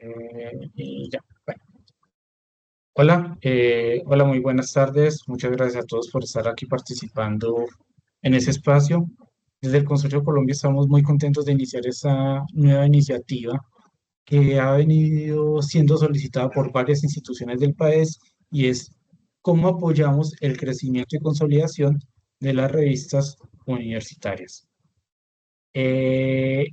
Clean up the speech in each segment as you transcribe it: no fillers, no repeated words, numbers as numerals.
Y ya. Bueno. Hola, hola, muy buenas tardes. Muchas gracias a todos por estar aquí participando en ese espacio. Desde el Consorcio Colombia estamos muy contentos de iniciar esta nueva iniciativa que ha venido siendo solicitada por varias instituciones del país y es cómo apoyamos el crecimiento y consolidación de las revistas universitarias. Eh,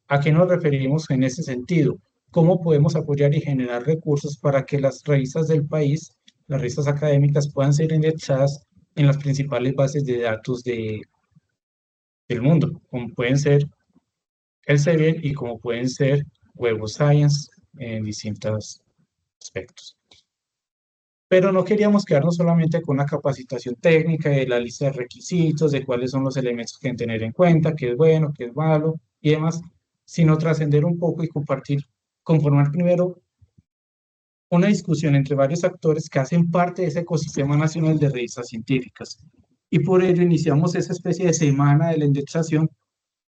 ¿A qué nos referimos en ese sentido? ¿Cómo podemos apoyar y generar recursos para que las revistas del país, las revistas académicas, puedan ser indexadas en las principales bases de datos del mundo, como pueden ser Elsevier y como pueden ser Web of Science en distintos aspectos? Pero no queríamos quedarnos solamente con una capacitación técnica de la lista de requisitos, de cuáles son los elementos que deben tener en cuenta, qué es bueno, qué es malo y demás, sino trascender un poco y compartir, conformar primero una discusión entre varios actores que hacen parte de ese ecosistema nacional de revistas científicas. Y por ello iniciamos esa especie de semana de la indexación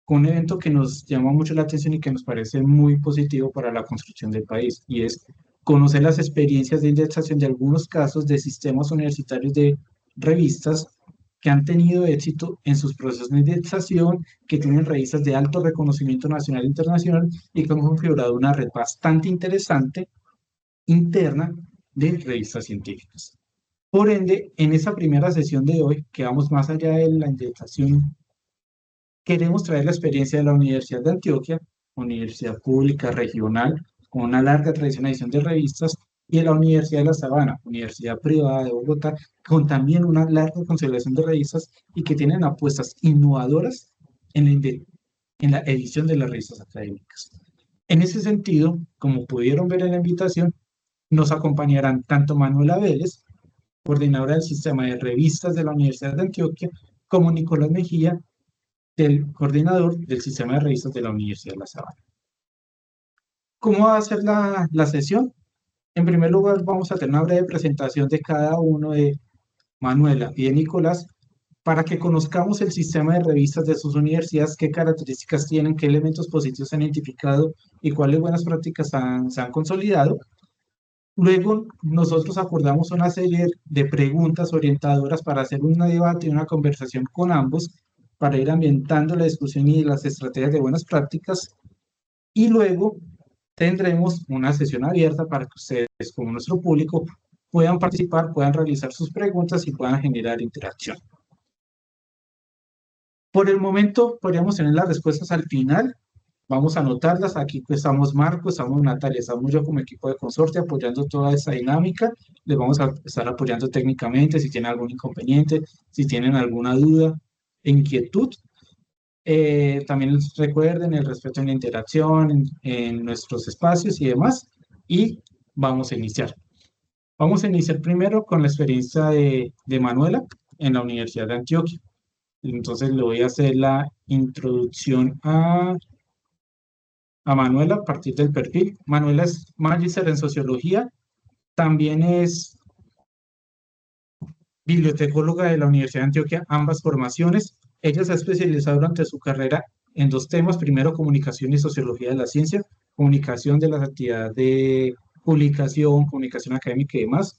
con un evento que nos llama mucho la atención y que nos parece muy positivo para la construcción del país, y es conocer las experiencias de indexación de algunos casos de sistemas universitarios de revistas que han tenido éxito en sus procesos de indexación, que tienen revistas de alto reconocimiento nacional e internacional y que han configurado una red bastante interesante interna de revistas científicas. Por ende, en esa primera sesión de hoy, que vamos más allá de la indexación, queremos traer la experiencia de la Universidad de Antioquia, universidad pública regional con una larga tradición de edición de revistas, y de la Universidad de La Sabana, universidad privada de Bogotá, con también una larga consolidación de revistas y que tienen apuestas innovadoras en en la edición de las revistas académicas. En ese sentido, como pudieron ver en la invitación, nos acompañarán tanto Manuela Vélez, coordinadora del sistema de revistas de la Universidad de Antioquia, como Nicolás Mejía, del coordinador del sistema de revistas de la Universidad de La Sabana. ¿Cómo va a ser la sesión? En primer lugar, vamos a tener una breve presentación de cada uno, de Manuela y de Nicolás, para que conozcamos el sistema de revistas de sus universidades, qué características tienen, qué elementos positivos se han identificado y cuáles buenas prácticas se han consolidado. Luego, nosotros acordamos una serie de preguntas orientadoras para hacer un debate y una conversación con ambos, para ir ambientando la discusión y las estrategias de buenas prácticas. Y luego tendremos una sesión abierta para que ustedes, como nuestro público, puedan participar, puedan realizar sus preguntas y puedan generar interacción. Por el momento, podríamos tener las respuestas al final. Vamos a anotarlas. Aquí pues, estamos Marco, estamos Natalia, estamos yo como equipo de consorte apoyando toda esta dinámica. Les vamos a estar apoyando técnicamente si tienen algún inconveniente, si tienen alguna duda e inquietud. También recuerden el respeto en la interacción, en nuestros espacios y demás. Y vamos a iniciar. Vamos a iniciar primero con la experiencia de Manuela en la Universidad de Antioquia. Entonces le voy a hacer la introducción a Manuela a partir del perfil. Manuela es magíster en sociología, también es bibliotecóloga de la Universidad de Antioquia, ambas formaciones. Ella se ha especializado durante su carrera en dos temas: primero, comunicación y sociología de la ciencia, comunicación de las actividades de publicación, comunicación académica y demás,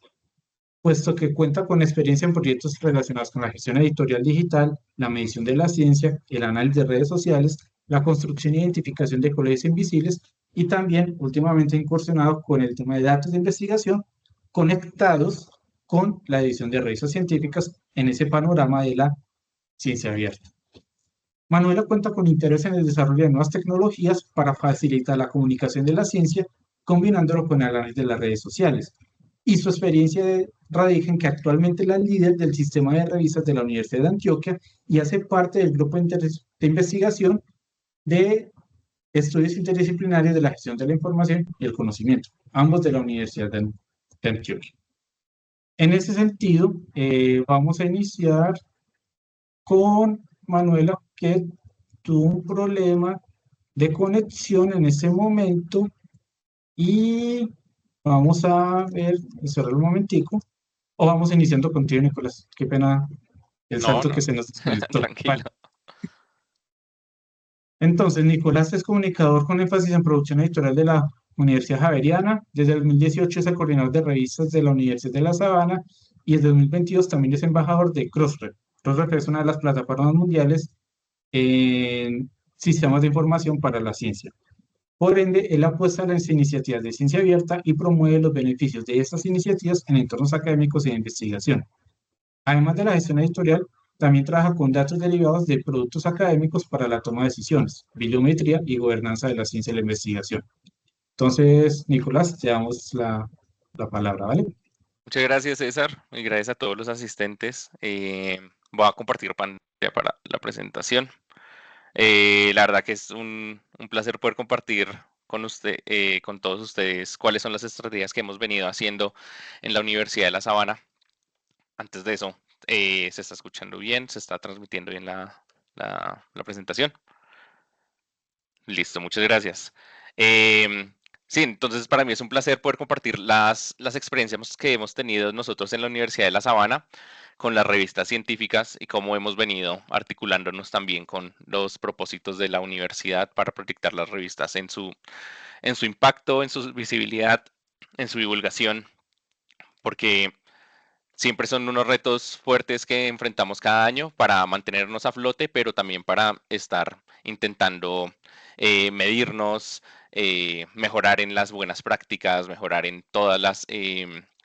puesto que cuenta con experiencia en proyectos relacionados con la gestión editorial digital, la medición de la ciencia, el análisis de redes sociales, la construcción e identificación de colegios invisibles, y también últimamente incursionado con el tema de datos de investigación conectados con la edición de revistas científicas en ese panorama de la ciencia abierta. Manuela cuenta con interés en el desarrollo de nuevas tecnologías para facilitar la comunicación de la ciencia, combinándolo con el análisis de las redes sociales. Y su experiencia radica en que actualmente es la líder del sistema de revistas de la Universidad de Antioquia y hace parte del grupo de investigación de estudios interdisciplinarios de la gestión de la información y el conocimiento, ambos de la Universidad de Antioquia. En ese sentido, vamos a iniciar con Manuela, que tuvo un problema de conexión en ese momento, y vamos a ver, esperar un momentico, o vamos iniciando contigo, Nicolás. Qué pena el No, salto no, que se nos desconectó. tranquilo. Vale. Entonces, Nicolás es comunicador con énfasis en producción editorial de la Universidad Javeriana. Desde el 2018 es el coordinador de revistas de la Universidad de La Sabana y desde el 2022 también es embajador de Crossref. Crossref es una de las plataformas mundiales en sistemas de información para la ciencia. Por ende, él apuesta a las iniciativas de ciencia abierta y promueve los beneficios de estas iniciativas en entornos académicos y de investigación. Además de la gestión editorial, también trabaja con datos derivados de productos académicos para la toma de decisiones, bibliometría y gobernanza de la ciencia y la investigación. Entonces, Nicolás, te damos la palabra, ¿vale? Muchas gracias, César, y gracias a todos los asistentes. Voy a compartir pantalla para la presentación. La verdad que es un placer poder compartir con todos ustedes cuáles son las estrategias que hemos venido haciendo en la Universidad de La Sabana. Antes de eso, ¿se está escuchando bien? ¿Se está transmitiendo bien la presentación? Listo, muchas gracias. Sí, entonces para mí es un placer poder compartir las experiencias que hemos tenido nosotros en la Universidad de La Sabana con las revistas científicas y cómo hemos venido articulándonos también con los propósitos de la universidad para proyectar las revistas en su impacto, en su visibilidad, en su divulgación, porque siempre son unos retos fuertes que enfrentamos cada año para mantenernos a flote, pero también para estar intentando medirnos, mejorar en las buenas prácticas, mejorar en todas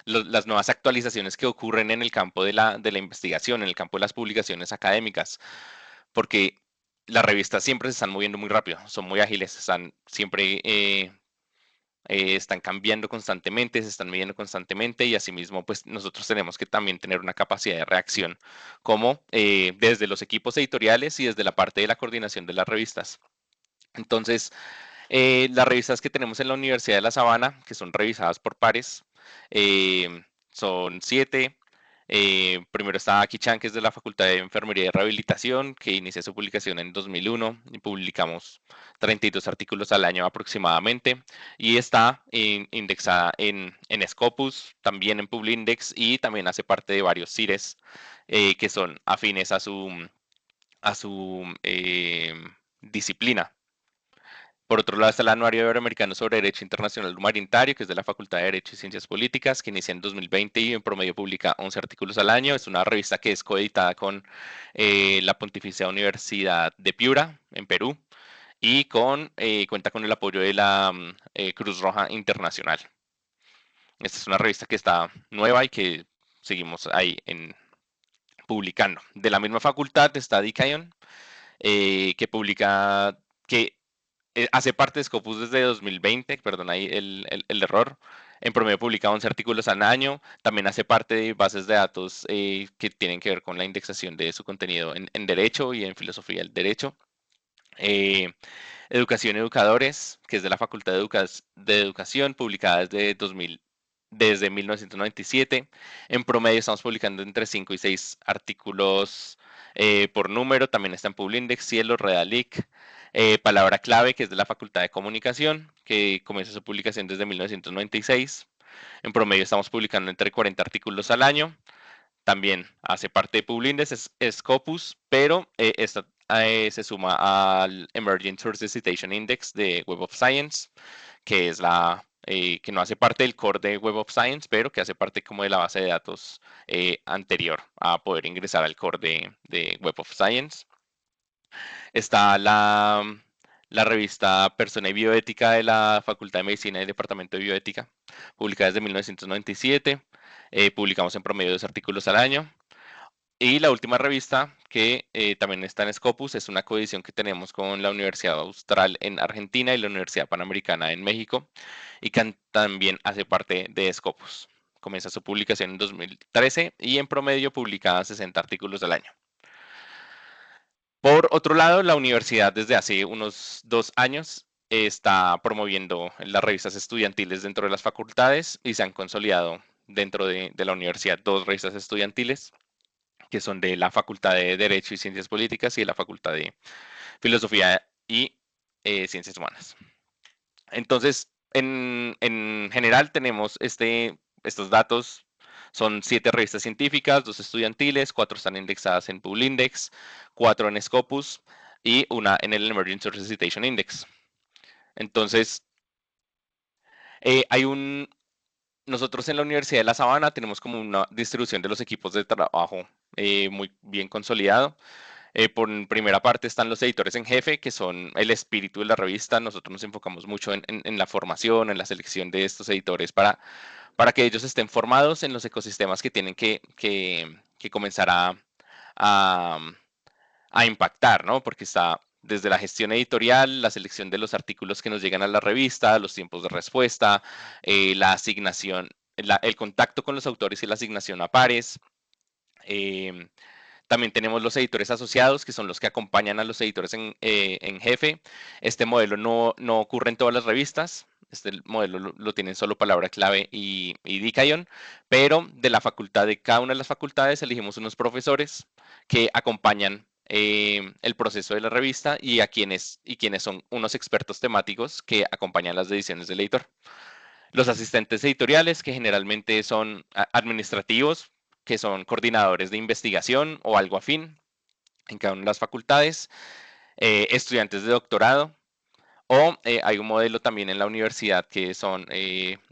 las nuevas actualizaciones que ocurren en el campo de la investigación, en el campo de las publicaciones académicas, porque las revistas siempre se están moviendo muy rápido, son muy ágiles, están siempre están cambiando constantemente, se están midiendo constantemente y asimismo pues nosotros tenemos que también tener una capacidad de reacción como desde los equipos editoriales y desde la parte de la coordinación de las revistas. Entonces, las revistas que tenemos en la Universidad de La Sabana, que son revisadas por pares, son 7. Primero está Aki-chan, que es de la Facultad de Enfermería y Rehabilitación, que inicia su publicación en 2001 y publicamos 32 artículos al año aproximadamente. Y está indexada en Scopus, también en Publindex y también hace parte de varios CIRES que son afines a su disciplina. Por otro lado está el Anuario Iberoamericano sobre Derecho Internacional Humanitario, que es de la Facultad de Derecho y Ciencias Políticas, que inicia en 2020 y en promedio publica 11 artículos al año. Es una revista que es coeditada con la Pontificia Universidad de Piura, en Perú, y cuenta con el apoyo de la Cruz Roja Internacional. Esta es una revista que está nueva y que seguimos ahí publicando. De la misma facultad está Dicaion, que publica, que hace parte de Scopus desde 2020, perdón ahí el error. En promedio publica 11 artículos al año. También hace parte de bases de datos que tienen que ver con la indexación de su contenido en Derecho y en Filosofía del Derecho. Eh, Educación y Educadores, que es de la Facultad de Educación, publicada desde 1997. En promedio estamos publicando entre 5 y 6 artículos por número. También está en Publindex, Cielo, Redalic. Palabra Clave, que es de la Facultad de Comunicación, que comienza su publicación desde 1996. En promedio estamos publicando entre 40 artículos al año. También hace parte de Publindex, es Scopus, pero esta se suma al Emerging Sources Citation Index de Web of Science, que es que no hace parte del core de Web of Science, pero que hace parte como de la base de datos anterior a poder ingresar al core de Web of Science. Está la revista Persona y Bioética de la Facultad de Medicina y Departamento de Bioética, publicada desde 1997. Publicamos en promedio 2 artículos al año. Y la última revista, que también está en Scopus, es una coedición que tenemos con la Universidad Austral en Argentina y la Universidad Panamericana en México, y que también hace parte de Scopus. Comienza su publicación en 2013 y en promedio publica 60 artículos al año. Por otro lado, la universidad desde hace unos 2 años está promoviendo las revistas estudiantiles dentro de las facultades y se han consolidado dentro de la universidad 2 revistas estudiantiles que son de la Facultad de Derecho y Ciencias Políticas y de la Facultad de Filosofía y Ciencias Humanas. Entonces, en general tenemos estos datos. Son 7 revistas científicas, 2 estudiantiles, 4 están indexadas en Publindex, 4 en Scopus y una en el Emerging Sources Citation Index. Entonces, Hay nosotros en la Universidad de La Sabana tenemos como una distribución de los equipos de trabajo muy bien consolidado. Por primera parte están los editores en jefe, que son el espíritu de la revista. Nosotros nos enfocamos mucho en la formación, en la selección de estos editores para que ellos estén formados en los ecosistemas que tienen que comenzar a, a impactar, ¿no? Porque está desde la gestión editorial, la selección de los artículos que nos llegan a la revista, los tiempos de respuesta, la asignación, el contacto con los autores y la asignación a pares. em, También tenemos los editores asociados, que son los que acompañan a los editores en jefe. Este modelo no ocurre en todas las revistas. Este modelo lo tienen solo Palabra Clave y Dicaion, pero de la facultad, de cada una de las facultades, elegimos unos profesores que acompañan el proceso de la revista y quienes son unos expertos temáticos que acompañan las ediciones del editor. Los asistentes editoriales, que generalmente son administrativos, que son coordinadores de investigación o algo afín en cada una de las facultades, estudiantes de doctorado, o hay un modelo también en la universidad que son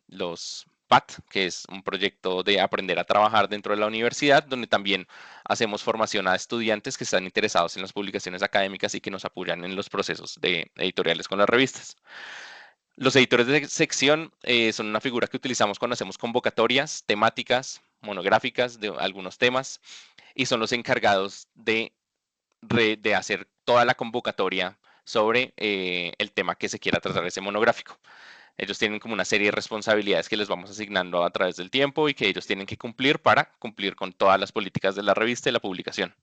los PAT, que es un proyecto de aprender a trabajar dentro de la universidad, donde también hacemos formación a estudiantes que están interesados en las publicaciones académicas y que nos apoyan en los procesos de editoriales con las revistas. Los editores de sección son una figura que utilizamos cuando hacemos convocatorias temáticas, monográficas de algunos temas, y son los encargados de hacer toda la convocatoria sobre el tema que se quiera tratar ese monográfico. Ellos tienen como una serie de responsabilidades que les vamos asignando a través del tiempo y que ellos tienen que cumplir para cumplir con todas las políticas de la revista y la publicación.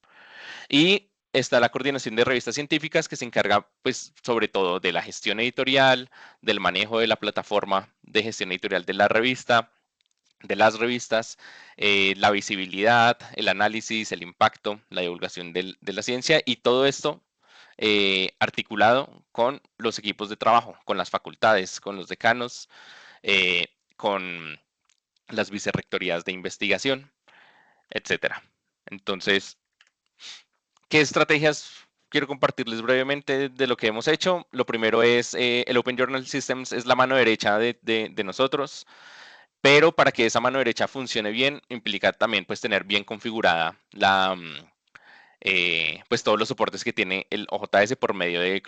Y está la coordinación de revistas científicas, que se encarga, pues, sobre todo de la gestión editorial, del manejo de la plataforma de gestión editorial de la revista, de las revistas, la visibilidad, el análisis, el impacto, la divulgación de la ciencia, y todo esto articulado con los equipos de trabajo, con las facultades, con los decanos, con las vicerrectorías de investigación, etcétera. Entonces, ¿qué estrategias quiero compartirles brevemente de lo que hemos hecho? Lo primero es el Open Journal Systems es la mano derecha de nosotros, pero para que esa mano derecha funcione bien, implica también, pues, tener bien configurada pues, todos los soportes que tiene el OJS por medio de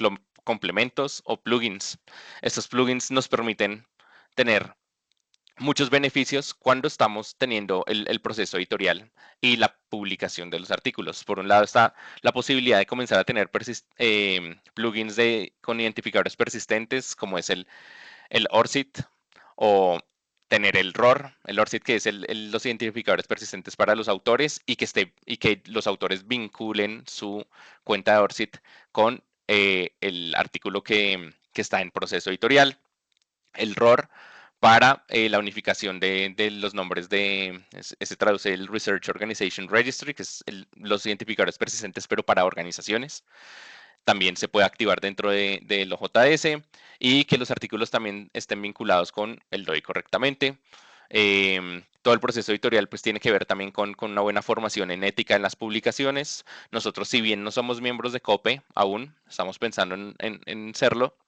complementos o plugins. Estos plugins nos permiten tener muchos beneficios cuando estamos teniendo el proceso editorial y la publicación de los artículos. Por un lado está la posibilidad de comenzar a tener plugins con identificadores persistentes, como es el ORCID, o tener el ROR, el ORCID, que es los identificadores persistentes para los autores, y que los autores vinculen su cuenta de ORCID con el artículo que está en proceso editorial. El ROR para la unificación de los nombres se traduce el Research Organization Registry, que es los identificadores persistentes, pero para organizaciones. También se puede activar dentro del OJS, y que los artículos también estén vinculados con el DOI correctamente. Todo el proceso editorial, pues, tiene que ver también con una buena formación en ética en las publicaciones. Nosotros, si bien no somos miembros de COPE aún, estamos pensando en serlo,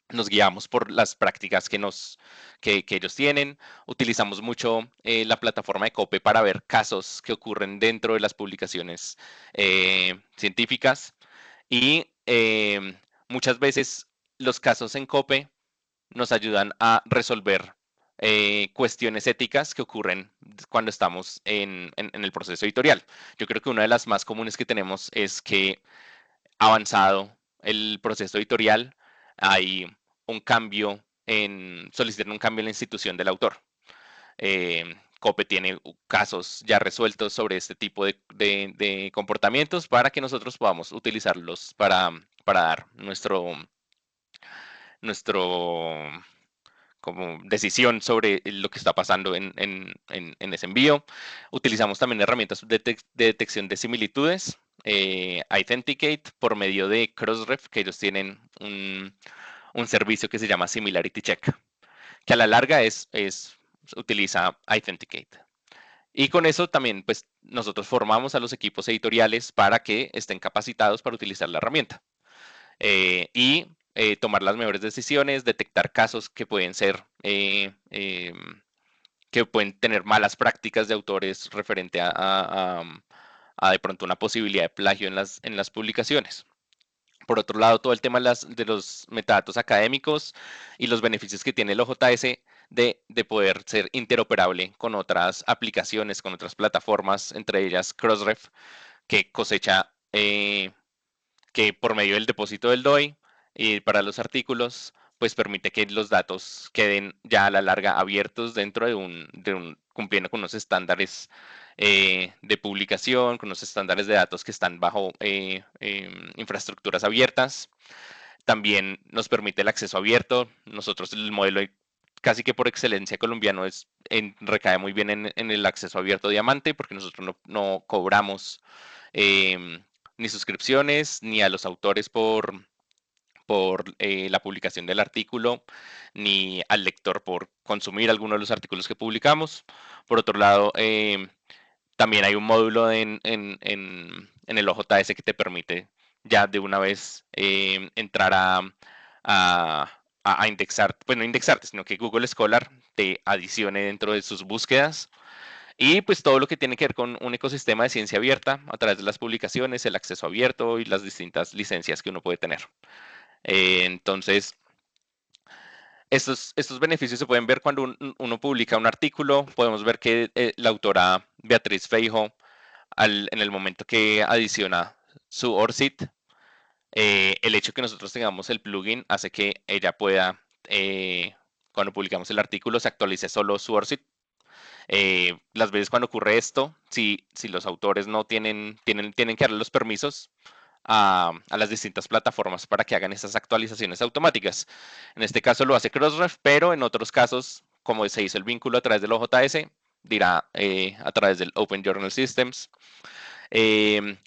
nos guiamos por las prácticas que ellos tienen. Utilizamos mucho la plataforma de COPE para ver casos que ocurren dentro de las publicaciones científicas, y muchas veces los casos en COPE nos ayudan a resolver cuestiones éticas que ocurren cuando estamos en el proceso editorial. Yo creo que una de las más comunes que tenemos es que, avanzado el proceso editorial, hay un cambio solicitan un cambio en la institución del autor. COPE tiene casos ya resueltos sobre este tipo de comportamientos para que nosotros podamos utilizarlos para dar nuestro como decisión sobre lo que está pasando en ese envío. Utilizamos también herramientas de detección de similitudes, Authenticate, por medio de Crossref, que ellos tienen un servicio que se llama Similarity Check, que a la larga utiliza Authenticate. Y con eso también, pues, nosotros formamos a los equipos editoriales para que estén capacitados para utilizar la herramienta. Y tomar las mejores decisiones, detectar casos que pueden ser, que pueden tener malas prácticas de autores referente a de pronto una posibilidad de plagio en las publicaciones. Por otro lado, todo el tema de los metadatos académicos y los beneficios que tiene el OJS de poder ser interoperable con otras aplicaciones, con otras plataformas, entre ellas Crossref, que cosecha, que por medio del depósito del DOI y para los artículos, pues permite que los datos queden ya a la larga abiertos dentro cumpliendo con unos estándares de publicación, con unos estándares de datos que están bajo infraestructuras abiertas. También nos permite el acceso abierto. Nosotros el modelo casi que por excelencia colombiano recae muy bien en el acceso abierto diamante, porque nosotros no cobramos ni suscripciones, ni a los autores por la publicación del artículo, ni al lector por consumir alguno de los artículos que publicamos. Por otro lado, también hay un módulo en el OJS que te permite ya de una vez entrar a indexar, pues no indexarte, sino que Google Scholar te adicione dentro de sus búsquedas. Y pues todo lo que tiene que ver con un ecosistema de ciencia abierta a través de las publicaciones, el acceso abierto y las distintas licencias que uno puede tener. Entonces, estos beneficios se pueden ver cuando uno publica un artículo. Podemos ver que la autora Beatriz Feijo, en el momento que adiciona su ORCID, el hecho de que nosotros tengamos el plugin hace que ella pueda, cuando publicamos el artículo, se actualice solo su ORCID. Las veces cuando ocurre esto, si los autores no tienen que darle los permisos a las distintas plataformas para que hagan esas actualizaciones automáticas. En este caso lo hace Crossref, pero en otros casos, como se hizo el vínculo a través del OJS, dirá a través del Open Journal Systems.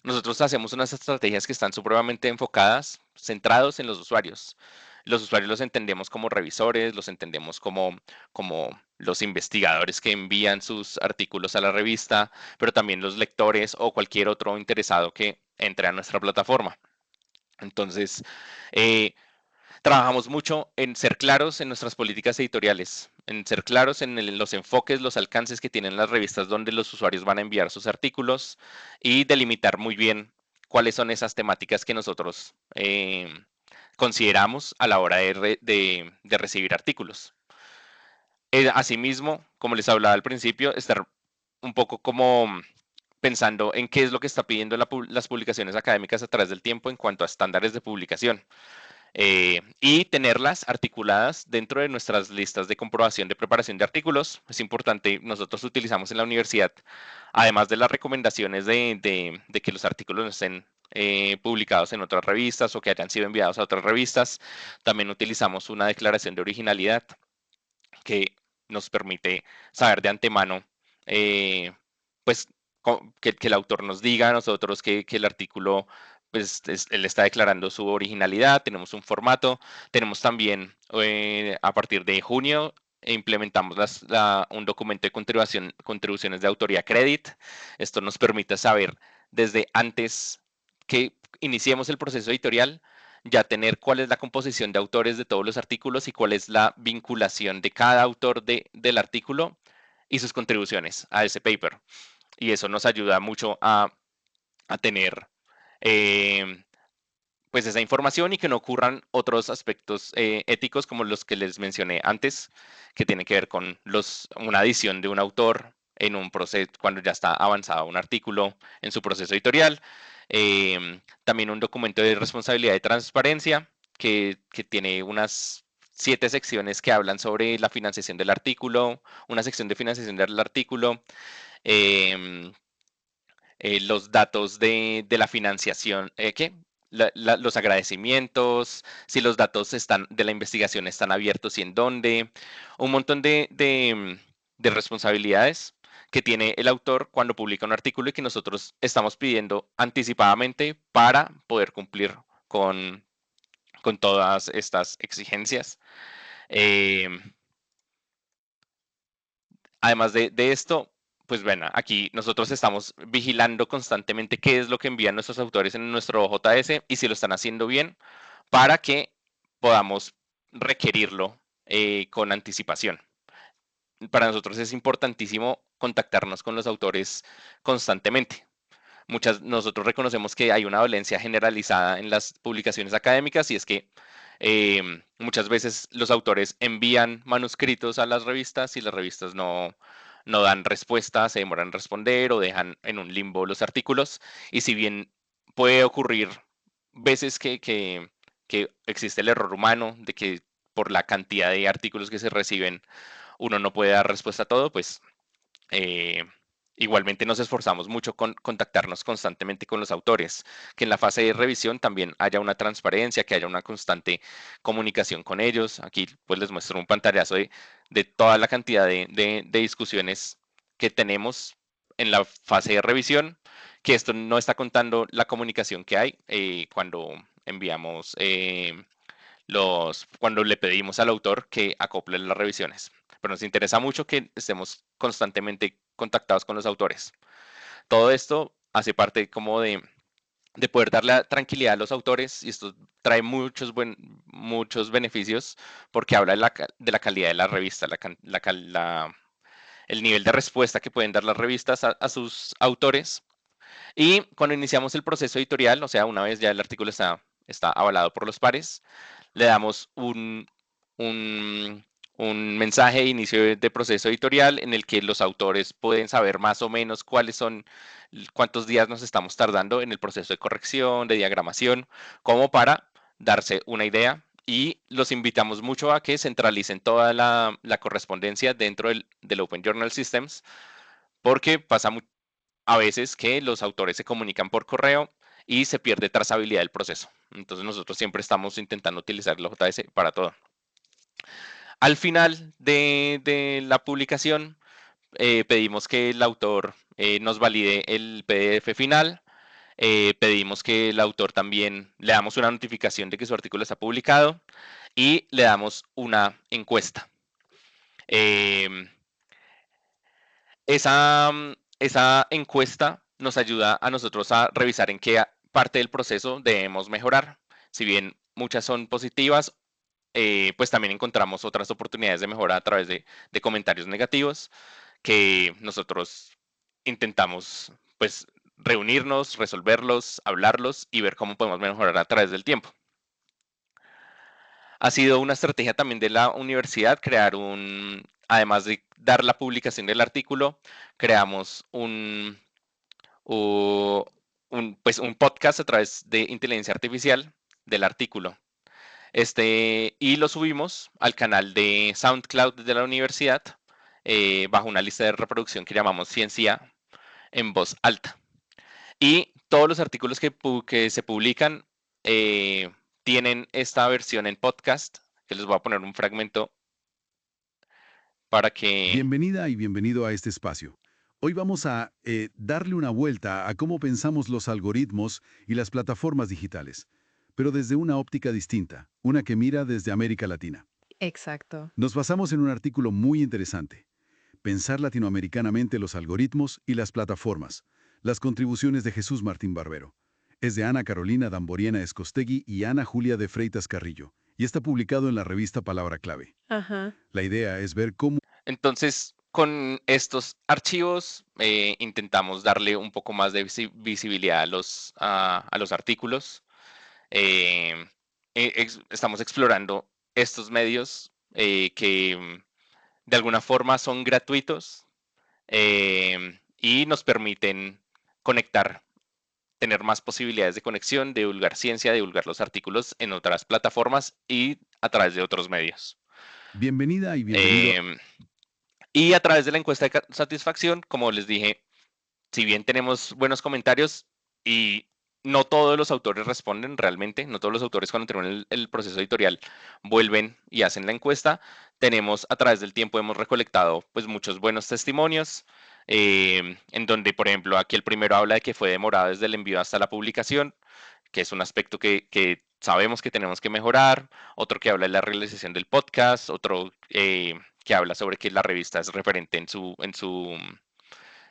Nosotros hacemos unas estrategias que están supremamente enfocadas, centrados en los usuarios. Los usuarios los entendemos como revisores, los entendemos como los investigadores que envían sus artículos a la revista, pero también los lectores o cualquier otro interesado que entre a nuestra plataforma. Entonces, eh, trabajamos mucho en ser claros en nuestras políticas editoriales, en ser claros en los enfoques, los alcances que tienen las revistas donde los usuarios van a enviar sus artículos y delimitar muy bien cuáles son esas temáticas que nosotros consideramos a la hora de recibir artículos. Asimismo, como les hablaba al principio, estar un poco como pensando en qué es lo que está pidiendo las publicaciones académicas a través del tiempo en cuanto a estándares de publicación. Y tenerlas articuladas dentro de nuestras listas de comprobación de preparación de artículos. Es importante, nosotros utilizamos en la universidad, además de las recomendaciones de que los artículos estén publicados en otras revistas o que hayan sido enviados a otras revistas, también utilizamos una declaración de originalidad que nos permite saber de antemano, pues, que el autor nos diga a nosotros que el artículo, pues, él está declarando su originalidad, tenemos un formato, tenemos también, a partir de junio, implementamos un documento de contribuciones de autoría credit. Esto nos permite saber desde antes que iniciemos el proceso editorial, ya tener cuál es la composición de autores de todos los artículos y cuál es la vinculación de cada autor del artículo y sus contribuciones a ese paper. Y eso nos ayuda mucho a tener pues esa información y que no ocurran otros aspectos éticos como los que les mencioné antes, que tienen que ver con una adición de un autor en un proceso, cuando ya está avanzado un artículo en su proceso editorial. También un documento de responsabilidad de transparencia que tiene unas 7 secciones que hablan sobre la financiación del artículo, una sección de financiación del artículo, em, los datos de la financiación, los agradecimientos, si los datos de la investigación están abiertos y en dónde, un montón de responsabilidades que tiene el autor cuando publica un artículo y que nosotros estamos pidiendo anticipadamente para poder cumplir con todas estas exigencias. Eh, Además de esto, pues bueno, aquí nosotros estamos vigilando constantemente qué es lo que envían nuestros autores en nuestro JS y si lo están haciendo bien para que podamos requerirlo con anticipación. Para nosotros es importantísimo contactarnos con los autores constantemente. Nosotros reconocemos que hay una dolencia generalizada en las publicaciones académicas y es que muchas veces los autores envían manuscritos a las revistas y las revistas no dan respuesta, se demoran en responder o dejan en un limbo los artículos. Y si bien puede ocurrir veces que existe el error humano de que por la cantidad de artículos que se reciben uno no puede dar respuesta a todo, pues eh, igualmente nos esforzamos mucho con contactarnos constantemente con los autores, que en la fase de revisión también haya una transparencia, que haya una constante comunicación con ellos. Aquí pues les muestro un pantallazo de toda la cantidad de discusiones que tenemos en la fase de revisión, que esto no está contando la comunicación que hay cuando enviamos cuando le pedimos al autor que acople las revisiones. Pero nos interesa mucho que estemos constantemente contactados con los autores. Todo esto hace parte como de poder darle la tranquilidad a los autores y esto trae muchos beneficios porque habla de la calidad de la revista, el nivel de respuesta que pueden dar las revistas a sus autores. Y cuando iniciamos el proceso editorial, o sea, una vez ya el artículo está avalado por los pares, le damos un mensaje de inicio de proceso editorial en el que los autores pueden saber más o menos cuántos días nos estamos tardando en el proceso de corrección, de diagramación, como para darse una idea. Y los invitamos mucho a que centralicen toda la correspondencia dentro del Open Journal Systems, porque pasa a veces que los autores se comunican por correo y se pierde trazabilidad del proceso. Entonces nosotros siempre estamos intentando utilizar la JS para todo. Al final de la publicación, pedimos que el autor nos valide el PDF final. Pedimos que el autor también le damos una notificación de que su artículo está publicado y le damos una encuesta. Esa encuesta nos ayuda a nosotros a revisar en qué parte del proceso debemos mejorar. Si bien muchas son positivas, pues también encontramos otras oportunidades de mejora a través de comentarios negativos que nosotros intentamos pues reunirnos, resolverlos, hablarlos y ver cómo podemos mejorar a través del tiempo. Ha sido una estrategia también de la universidad crear además de dar la publicación del artículo, creamos pues un podcast a través de inteligencia artificial del artículo. Y lo subimos al canal de SoundCloud de la universidad bajo una lista de reproducción que llamamos Ciencia en voz alta. Y todos los artículos que se publican tienen esta versión en podcast, que les voy a poner un fragmento para que... Bienvenida y bienvenido a este espacio. Hoy vamos a darle una vuelta a cómo pensamos los algoritmos y las plataformas digitales, pero desde una óptica distinta, una que mira desde América Latina. Exacto. Nos basamos en un artículo muy interesante, Pensar latinoamericanamente los algoritmos y las plataformas, las contribuciones de Jesús Martín Barbero. Es de Ana Carolina Damboriena Escostegui y Ana Julia de Freitas Carrillo, y está publicado en la revista Palabra Clave. Ajá. La idea es ver cómo... Entonces, con estos archivos intentamos darle un poco más de visibilidad a los artículos. Estamos explorando estos medios que de alguna forma son gratuitos y nos permiten conectar, tener más posibilidades de conexión, de divulgar ciencia, de divulgar los artículos en otras plataformas y a través de otros medios. Bienvenida y bienvenido. Y a través de la encuesta de satisfacción, como les dije, si bien tenemos buenos comentarios y no todos los autores responden realmente, no todos los autores cuando terminan el proceso editorial vuelven y hacen la encuesta, tenemos a través del tiempo hemos recolectado pues muchos buenos testimonios, en donde por ejemplo aquí el primero habla de que fue demorado desde el envío hasta la publicación, que es un aspecto que sabemos que tenemos que mejorar, otro que habla de la realización del podcast, otro que habla sobre que la revista es referente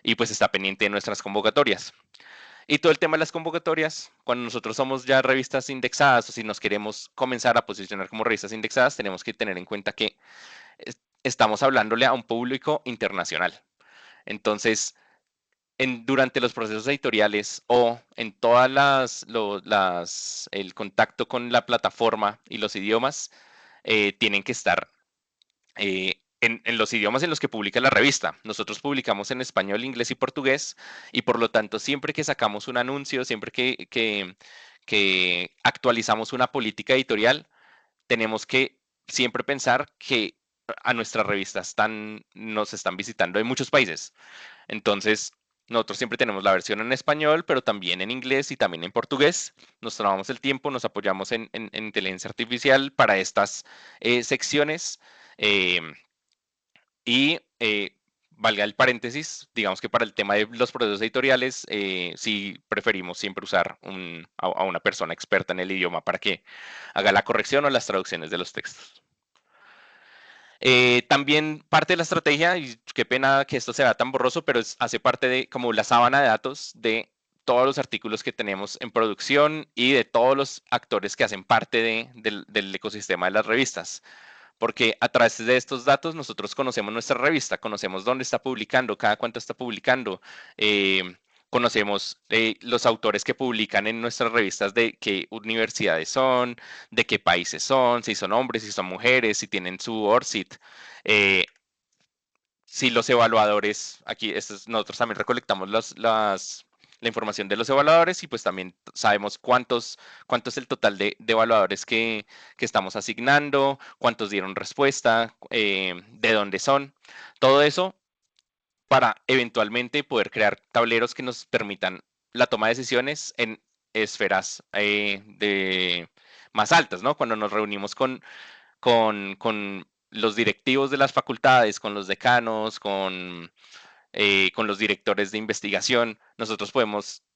y pues está pendiente de nuestras convocatorias. Y todo el tema de las convocatorias, cuando nosotros somos ya revistas indexadas o si nos queremos comenzar a posicionar como revistas indexadas, tenemos que tener en cuenta que estamos hablándole a un público internacional. Entonces, durante los procesos editoriales o en todas el contacto con la plataforma y los idiomas, tienen que estar en los idiomas en los que publica la revista. Nosotros publicamos en español, inglés y portugués, y por lo tanto, siempre que sacamos un anuncio, siempre que actualizamos una política editorial, tenemos que siempre pensar que a nuestras revistas nos están visitando en muchos países. Entonces, nosotros siempre tenemos la versión en español, pero también en inglés y también en portugués. Nos tomamos el tiempo, nos apoyamos en inteligencia artificial para estas secciones. eh, y valga el paréntesis, digamos que para el tema de los procesos editoriales, sí preferimos siempre usar a una persona experta en el idioma para que haga la corrección o las traducciones de los textos. También parte de la estrategia, y qué pena que esto se vea tan borroso, pero hace parte de como la sábana de datos de todos los artículos que tenemos en producción y de todos los actores que hacen parte del ecosistema de las revistas. Porque a través de estos datos nosotros conocemos nuestra revista, conocemos dónde está publicando, cada cuánto está publicando, conocemos los autores que publican en nuestras revistas, de qué universidades son, de qué países son, si son hombres, si son mujeres, si tienen su ORCID. Si los evaluadores, aquí nosotros también recolectamos la información de los evaluadores y pues también sabemos cuánto es el total de evaluadores que estamos asignando, cuántos dieron respuesta, de dónde son. Todo eso para eventualmente poder crear tableros que nos permitan la toma de decisiones en esferas más altas, ¿no? Cuando nos reunimos con los directivos de las facultades, con los decanos, con los directores de investigación, nosotros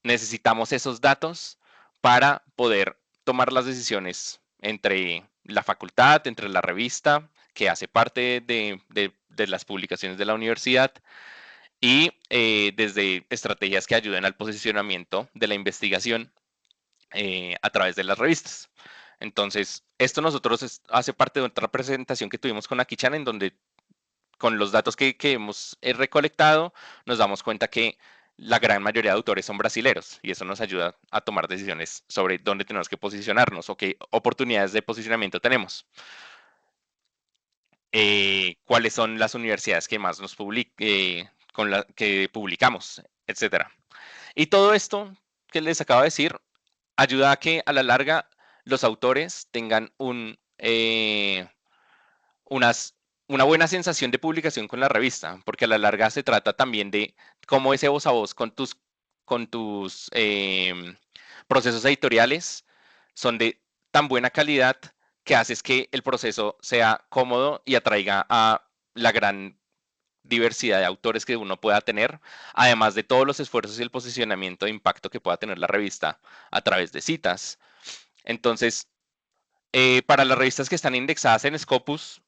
necesitamos esos datos para poder tomar las decisiones entre la facultad, entre la revista, que hace parte de las publicaciones de la universidad, y desde estrategias que ayuden al posicionamiento de la investigación a través de las revistas. Entonces, esto hace parte de otra presentación que tuvimos con Akichan, en donde con los datos que hemos recolectado, nos damos cuenta que la gran mayoría de autores son brasileros y eso nos ayuda a tomar decisiones sobre dónde tenemos que posicionarnos o qué oportunidades de posicionamiento tenemos. Cuáles son las universidades que más que publicamos, etcétera. Y todo esto que les acabo de decir ayuda a que a la larga los autores tengan una buena sensación de publicación con la revista, porque a la larga se trata también de cómo ese voz a voz con tus procesos editoriales son de tan buena calidad que haces que el proceso sea cómodo y atraiga a la gran diversidad de autores que uno pueda tener, además de todos los esfuerzos y el posicionamiento de impacto que pueda tener la revista a través de citas. Entonces, para las revistas que están indexadas en Scopus,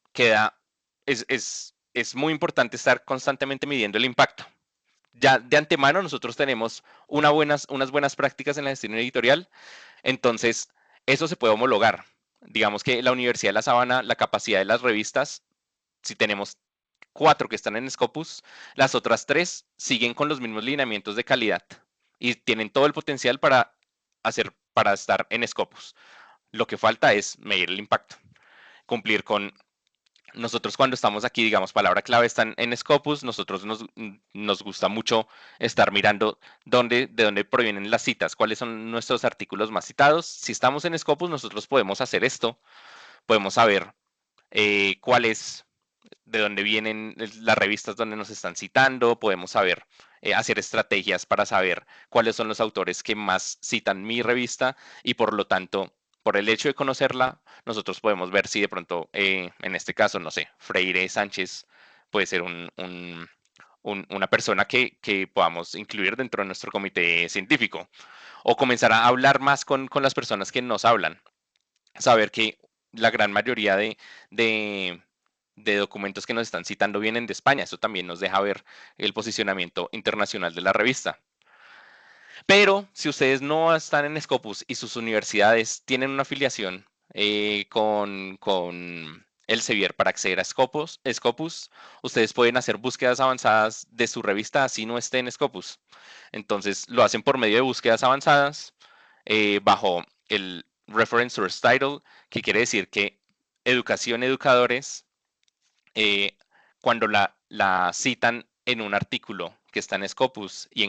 es muy importante estar constantemente midiendo el impacto. Ya de antemano nosotros tenemos unas buenas prácticas en la gestión editorial, entonces eso se puede homologar. Digamos que la Universidad de La Sabana, la capacidad de las revistas, si tenemos 4 que están en Scopus, las otras 3 siguen con los mismos lineamientos de calidad y tienen todo el potencial para estar en Scopus. Lo que falta es medir el impacto, cumplir con nosotros cuando estamos aquí, digamos, palabra clave están en Scopus, nosotros nos gusta mucho estar mirando de dónde provienen las citas, cuáles son nuestros artículos más citados. Si estamos en Scopus, nosotros podemos hacer esto, podemos saber de dónde vienen las revistas donde nos están citando, podemos saber, hacer estrategias para saber cuáles son los autores que más citan mi revista y por lo tanto, por el hecho de conocerla, nosotros podemos ver si de pronto, en este caso, no sé, Freire Sánchez puede ser una persona que podamos incluir dentro de nuestro comité científico o comenzar a hablar más con las personas que nos hablan. Saber que la gran mayoría de documentos que nos están citando vienen de España. Eso también nos deja ver el posicionamiento internacional de la revista. Pero si ustedes no están en Scopus y sus universidades tienen una afiliación con Elsevier para acceder a Scopus, ustedes pueden hacer búsquedas avanzadas de su revista así no esté en Scopus. Entonces lo hacen por medio de búsquedas avanzadas bajo el Reference Source Title, que quiere decir que Educación Educadores, cuando la citan en un artículo que está en Scopus y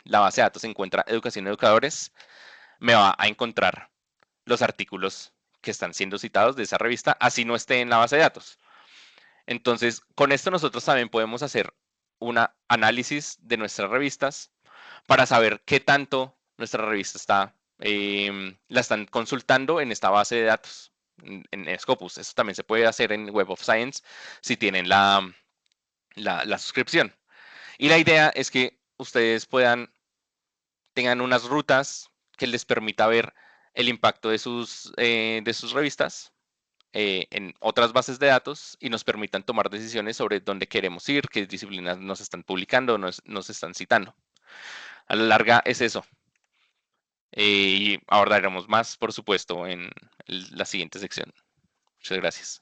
la base de datos encuentra Educación Educadores, me va a encontrar los artículos que están siendo citados de esa revista, así no esté en la base de datos. Entonces, con esto nosotros también podemos hacer un análisis de nuestras revistas para saber qué tanto nuestra revista la están consultando en esta base de datos, en Scopus. Eso también se puede hacer en Web of Science si tienen la suscripción. Y la idea es que ustedes tengan unas rutas que les permita ver el impacto de sus revistas en otras bases de datos y nos permitan tomar decisiones sobre dónde queremos ir, qué disciplinas nos están publicando, nos están citando. A la larga es eso. Y abordaremos más, por supuesto, en la siguiente sección. Muchas gracias.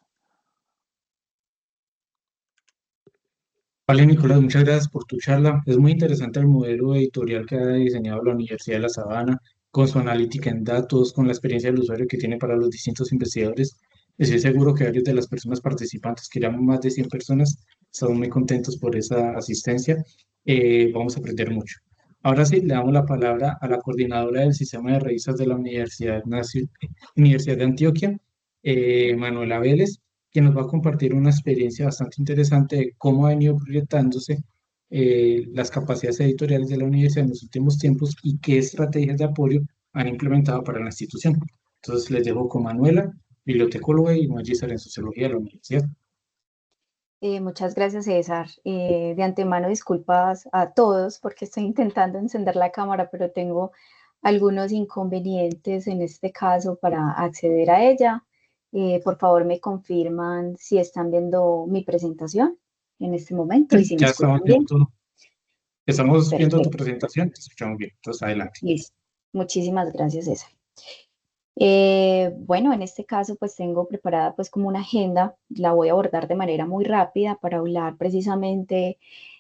Vale, Nicolás, muchas gracias por tu charla. Es muy interesante el modelo editorial que ha diseñado la Universidad de La Sabana, con su analítica en datos, con la experiencia del usuario que tiene para los distintos investigadores. Estoy seguro que varios de las personas participantes, que eran más de 100 personas, estamos muy contentos por esa asistencia. Vamos a aprender mucho. Ahora sí, le damos la palabra a la coordinadora del sistema de revistas de la Universidad de Antioquia, Manuela Vélez, que nos va a compartir una experiencia bastante interesante de cómo ha venido proyectándose las capacidades editoriales de la universidad en los últimos tiempos y qué estrategias de apoyo han implementado para la institución. Entonces les dejo con Manuela, bibliotecóloga y magíster en sociología de la universidad. Muchas gracias, César. De antemano, disculpas a todos porque estoy intentando encender la cámara, pero tengo algunos inconvenientes en este caso para acceder a ella. Por favor, me confirman si están viendo mi presentación en este momento y si me Ya escuchan bien. estamos viendo tu Perfecto. presentación, te escuchamos bien. Entonces, adelante. Listo. Muchísimas gracias, César. Bueno, en este caso pues tengo preparada pues como una agenda, la voy a abordar de manera muy rápida para hablar precisamente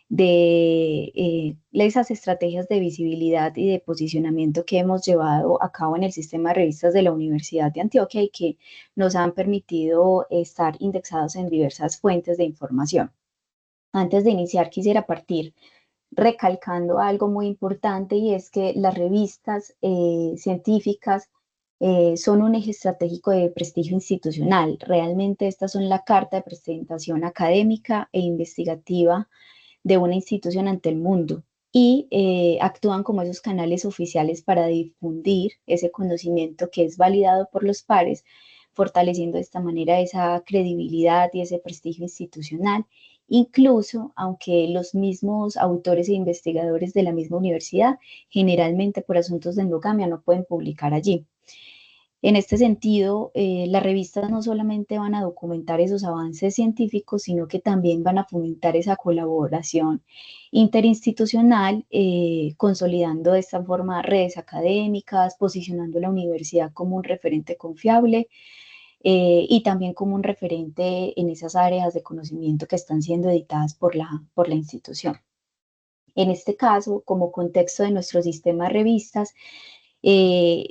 de esas estrategias de visibilidad y de posicionamiento que hemos llevado a cabo en el sistema de revistas de la Universidad de Antioquia y que nos han permitido estar indexados en diversas fuentes de información. Antes de iniciar quisiera partir recalcando algo muy importante y es que las revistas científicas son un eje estratégico de prestigio institucional. Realmente estas son la carta de presentación académica e investigativa de una institución ante el mundo y actúan como esos canales oficiales para difundir ese conocimiento que es validado por los pares, fortaleciendo de esta manera esa credibilidad y ese prestigio institucional, incluso aunque los mismos autores e investigadores de la misma universidad, generalmente por asuntos de endogamia, no pueden publicar allí. En este sentido, las revistas no solamente van a documentar esos avances científicos, sino que también van a fomentar esa colaboración interinstitucional, consolidando de esta forma redes académicas, posicionando la universidad como un referente confiable y también como un referente en esas áreas de conocimiento que están siendo editadas por la institución. En este caso, como contexto de nuestro sistema de revistas,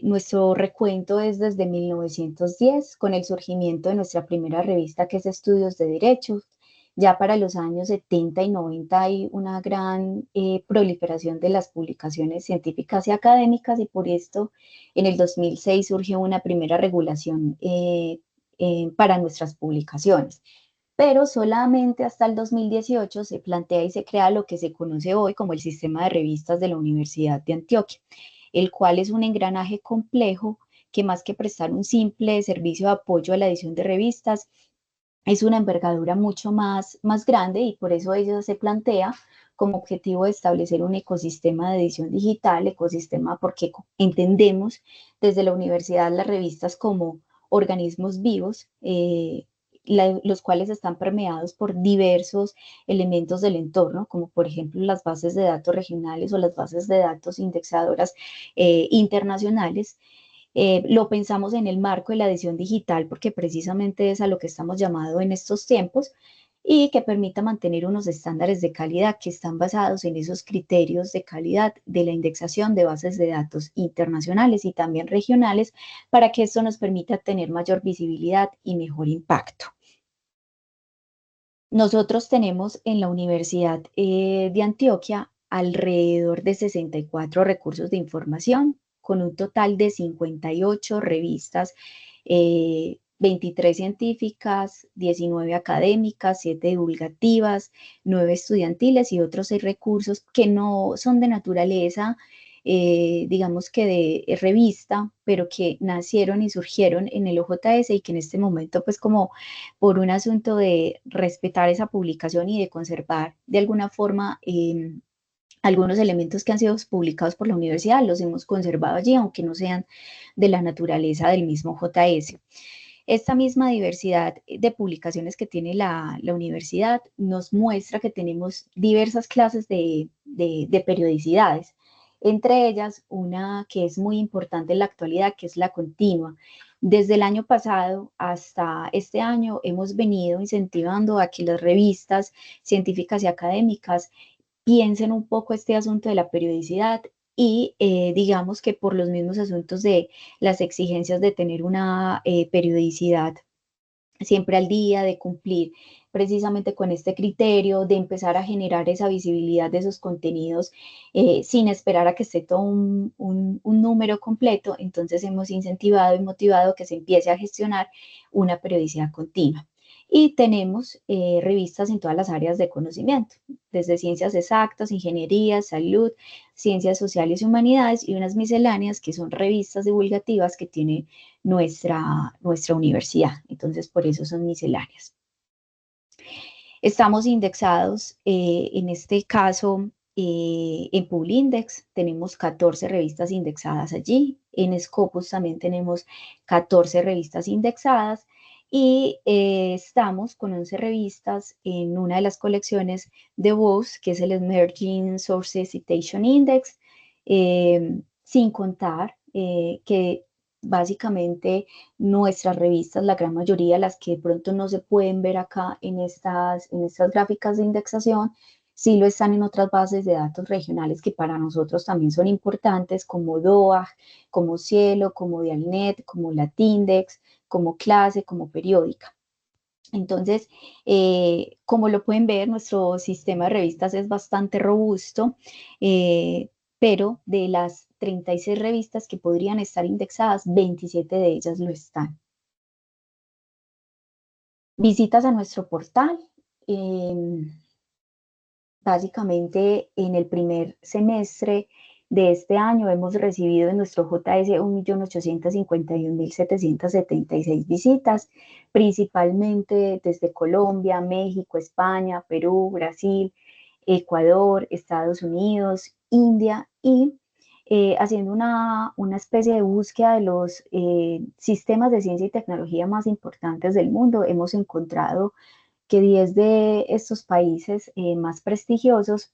nuestro recuento es desde 1910, con el surgimiento de nuestra primera revista, que es Estudios de Derecho. Ya para los años 70 y 90 hay una gran proliferación de las publicaciones científicas y académicas y por esto en el 2006 surgió una primera regulación para nuestras publicaciones. Pero solamente hasta el 2018 se plantea y se crea lo que se conoce hoy como el Sistema de Revistas de la Universidad de Antioquia, el cual es un engranaje complejo que más que prestar un simple servicio de apoyo a la edición de revistas, es una envergadura mucho más grande y por eso ello se plantea como objetivo de establecer un ecosistema de edición digital, ecosistema porque entendemos desde la universidad las revistas como organismos vivos los cuales están permeados por diversos elementos del entorno, como por ejemplo las bases de datos regionales o las bases de datos indexadoras internacionales. Lo pensamos en el marco de la edición digital porque precisamente es a lo que estamos llamados en estos tiempos, y que permita mantener unos estándares de calidad que están basados en esos criterios de calidad de la indexación de bases de datos internacionales y también regionales, para que esto nos permita tener mayor visibilidad y mejor impacto. Nosotros tenemos en la Universidad de Antioquia alrededor de 64 recursos de información, con un total de 58 revistas, 23 científicas, 19 académicas, 7 divulgativas, 9 estudiantiles y otros 6 recursos que no son de naturaleza, digamos que de revista, pero que nacieron y surgieron en el OJS y que en este momento, pues como por un asunto de respetar esa publicación y de conservar de alguna forma algunos elementos que han sido publicados por la universidad, los hemos conservado allí, aunque no sean de la naturaleza del mismo JS. Esta misma diversidad de publicaciones que tiene la universidad nos muestra que tenemos diversas clases de periodicidades, entre ellas una que es muy importante en la actualidad, que es la continua. Desde el año pasado hasta este año hemos venido incentivando a que las revistas científicas y académicas piensen un poco este asunto de la periodicidad y digamos que por los mismos asuntos de las exigencias de tener una periodicidad siempre al día, de cumplir precisamente con este criterio, de empezar a generar esa visibilidad de esos contenidos sin esperar a que esté todo un número completo. Entonces hemos incentivado y motivado que se empiece a gestionar una periodicidad continua. Y tenemos revistas en todas las áreas de conocimiento, desde ciencias exactas, ingeniería, salud, ciencias sociales y humanidades, y unas misceláneas que son revistas divulgativas que tiene nuestra universidad. Entonces, por eso son misceláneas. Estamos indexados, en este caso, en Publindex. Tenemos 14 revistas indexadas allí. En Scopus también tenemos 14 revistas indexadas. Y estamos con 11 revistas en una de las colecciones de WOS, que es el Emerging Sources Citation Index, sin contar que básicamente nuestras revistas, la gran mayoría, las que de pronto no se pueden ver acá en estas gráficas de indexación, sí lo están en otras bases de datos regionales que para nosotros también son importantes, como DOAG, como Cielo, como Dialnet, como Latindex, como Clase, como Periódica. Entonces, como lo pueden ver, nuestro sistema de revistas es bastante robusto, pero de las 36 revistas que podrían estar indexadas, 27 de ellas lo están. Visitas a nuestro portal. Básicamente, en el primer semestre de este año hemos recibido en nuestro JS 1.851.776 visitas, principalmente desde Colombia, México, España, Perú, Brasil, Ecuador, Estados Unidos, India, y haciendo una especie de búsqueda de los sistemas de ciencia y tecnología más importantes del mundo, hemos encontrado que 10 de estos países más prestigiosos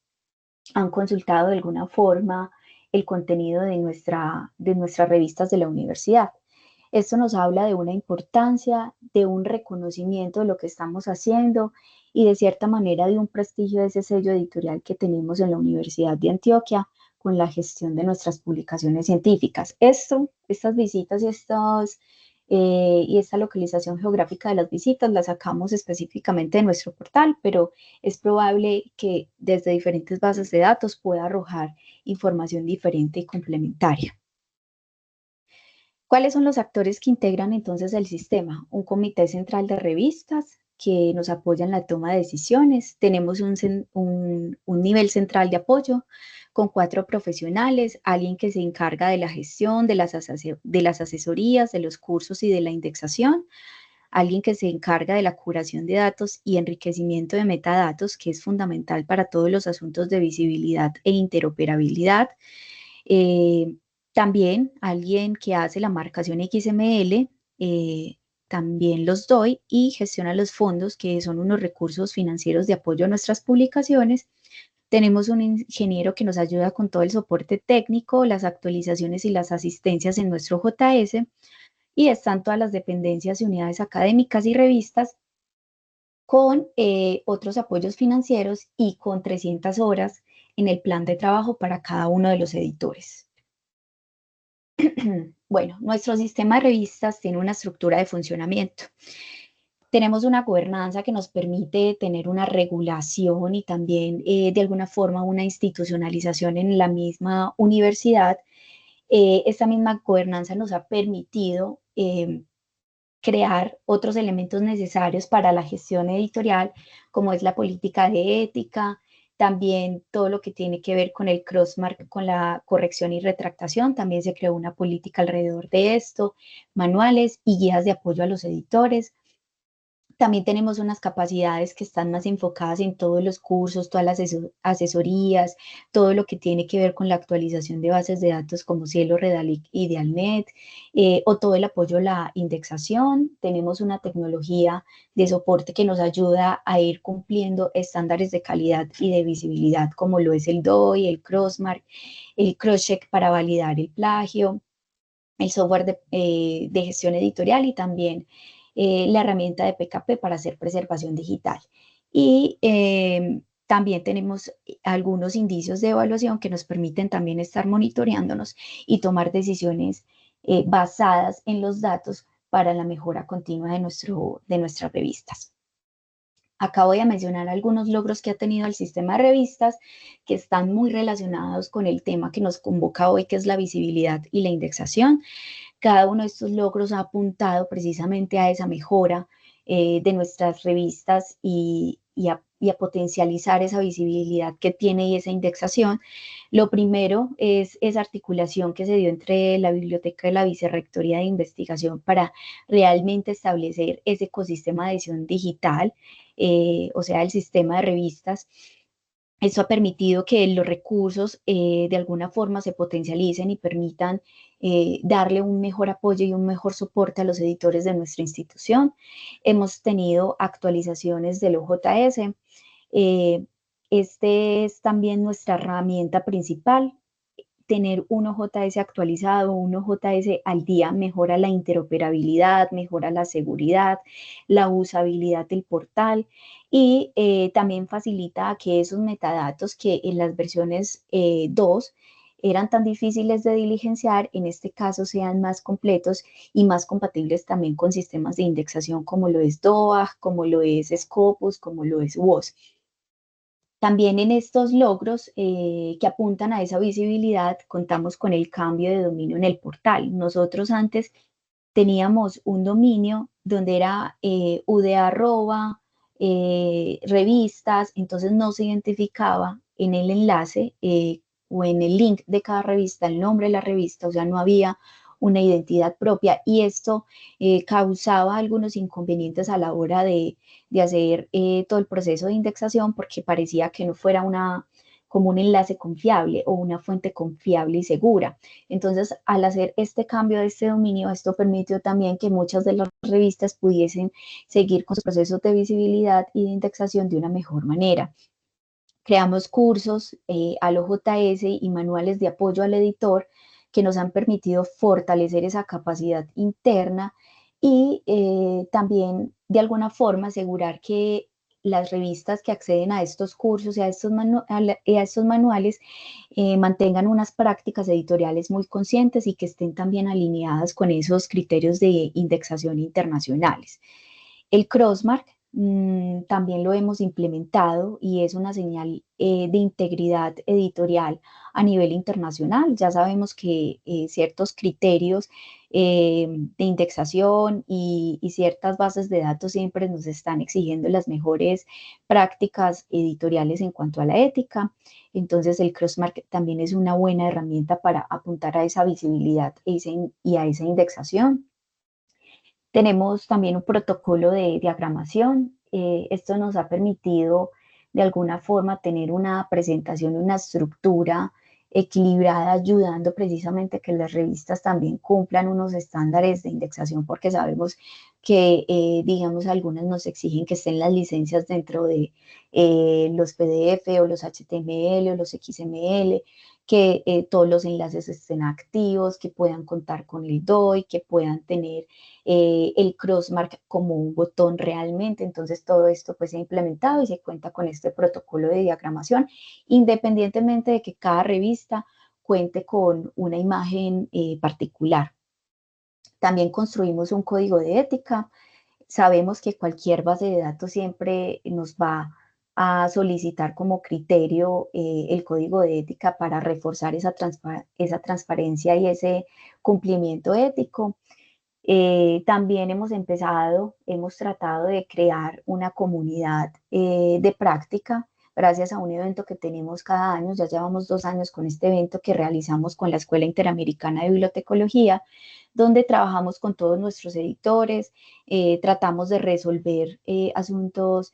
han consultado de alguna forma el contenido de nuestras revistas de la universidad. Esto nos habla de una importancia, de un reconocimiento de lo que estamos haciendo y de cierta manera de un prestigio de ese sello editorial que tenemos en la Universidad de Antioquia con la gestión de nuestras publicaciones científicas. Estas visitas y esta localización geográfica de las visitas las sacamos específicamente de nuestro portal, pero es probable que desde diferentes bases de datos pueda arrojar información diferente y complementaria. ¿Cuáles son los actores que integran entonces el sistema? Un comité central de revistas que nos apoya en la toma de decisiones. Tenemos un nivel central de apoyo con 4 profesionales, alguien que se encarga de la gestión, de las asesorías, de los cursos y de la indexación, alguien que se encarga de la curación de datos y enriquecimiento de metadatos, que es fundamental para todos los asuntos de visibilidad e interoperabilidad. También alguien que hace la marcación XML también los doy, y gestiona los fondos, que son unos recursos financieros de apoyo a nuestras publicaciones. Tenemos un ingeniero que nos ayuda con todo el soporte técnico, las actualizaciones y las asistencias en nuestro JS, y están todas las dependencias y unidades académicas y revistas con otros apoyos financieros y con 300 horas en el plan de trabajo para cada uno de los editores. Bueno, nuestro sistema de revistas tiene una estructura de funcionamiento. Tenemos una gobernanza que nos permite tener una regulación y también de alguna forma una institucionalización en la misma universidad. Esta misma gobernanza nos ha permitido crear otros elementos necesarios para la gestión editorial, como es la política de ética, también todo lo que tiene que ver con el crossmark, con la corrección y retractación. También se creó una política alrededor de esto, manuales y guías de apoyo a los editores. También tenemos unas capacidades que están más enfocadas en todos los cursos, todas las asesorías, todo lo que tiene que ver con la actualización de bases de datos como Cielo, Redalic y Idealnet, o todo el apoyo a la indexación. Tenemos una tecnología de soporte que nos ayuda a ir cumpliendo estándares de calidad y de visibilidad, como lo es el DOI, el Crossmark, el Crosscheck para validar el plagio, el software de gestión editorial, y también la herramienta de PKP para hacer preservación digital. Y también tenemos algunos indicios de evaluación que nos permiten también estar monitoreándonos y tomar decisiones basadas en los datos para la mejora continua de nuestras revistas. Acá voy a mencionar algunos logros que ha tenido el sistema de revistas que están muy relacionados con el tema que nos convoca hoy, que es la visibilidad y la indexación. Cada uno de estos logros ha apuntado precisamente a esa mejora de nuestras revistas y a potencializar esa visibilidad que tiene y esa indexación. Lo primero es esa articulación que se dio entre la biblioteca y la Vicerrectoría de Investigación para realmente establecer ese ecosistema de edición digital, o sea, el sistema de revistas. Esto ha permitido que los recursos de alguna forma se potencialicen y permitan darle un mejor apoyo y un mejor soporte a los editores de nuestra institución. Hemos tenido actualizaciones del OJS. Este es también nuestra herramienta principal. Tener un OJS actualizado, un OJS al día, mejora la interoperabilidad, mejora la seguridad, la usabilidad del portal, y también facilita que esos metadatos que en las versiones 2 eran tan difíciles de diligenciar, en este caso sean más completos y más compatibles también con sistemas de indexación como lo es DOAJ, como lo es Scopus, como lo es WOS. También en estos logros que apuntan a esa visibilidad, contamos con el cambio de dominio en el portal. Nosotros antes teníamos un dominio donde era UDA@ revistas, entonces no se identificaba en el enlace o en el link de cada revista el nombre de la revista, o sea, no había una identidad propia, y esto causaba algunos inconvenientes a la hora de hacer todo el proceso de indexación, porque parecía que no fuera como un enlace confiable o una fuente confiable y segura. Entonces, al hacer este cambio de este dominio, esto permitió también que muchas de las revistas pudiesen seguir con sus procesos de visibilidad y de indexación de una mejor manera. Creamos cursos al OJS y manuales de apoyo al editor que nos han permitido fortalecer esa capacidad interna y también de alguna forma asegurar que las revistas que acceden a estos cursos y a estos manuales mantengan unas prácticas editoriales muy conscientes y que estén también alineadas con esos criterios de indexación internacionales. El Crossmark también lo hemos implementado y es una señal de integridad editorial a nivel internacional. Ya sabemos que ciertos criterios de indexación y ciertas bases de datos siempre nos están exigiendo las mejores prácticas editoriales en cuanto a la ética. Entonces el Crossmark también es una buena herramienta para apuntar a esa visibilidad y a esa indexación. Tenemos también un protocolo de diagramación. Esto nos ha permitido de alguna forma tener una presentación, una estructura equilibrada, ayudando precisamente a que las revistas también cumplan unos estándares de indexación, porque sabemos que digamos algunas nos exigen que estén las licencias dentro de los PDF o los HTML o los XML, que todos los enlaces estén activos, que puedan contar con el DOI, que puedan tener el crossmark como un botón realmente. Entonces todo esto pues se ha implementado y se cuenta con este protocolo de diagramación, independientemente de que cada revista cuente con una imagen particular. También construimos un código de ética. Sabemos que cualquier base de datos siempre nos va a solicitar como criterio el código de ética para reforzar esa transparencia y ese cumplimiento ético. También hemos tratado de crear una comunidad de práctica gracias a un evento que tenemos cada año. Ya llevamos 2 años con este evento que realizamos con la Escuela Interamericana de Bibliotecología, donde trabajamos con todos nuestros editores, tratamos de resolver asuntos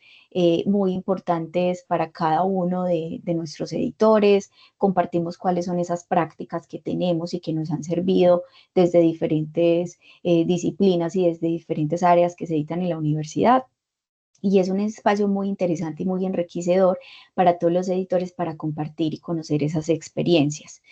muy importantes para cada uno de nuestros editores, compartimos cuáles son esas prácticas que tenemos y que nos han servido desde diferentes disciplinas y desde diferentes áreas que se editan en la universidad. Y es un espacio muy interesante y muy enriquecedor para todos los editores para compartir y conocer esas experiencias.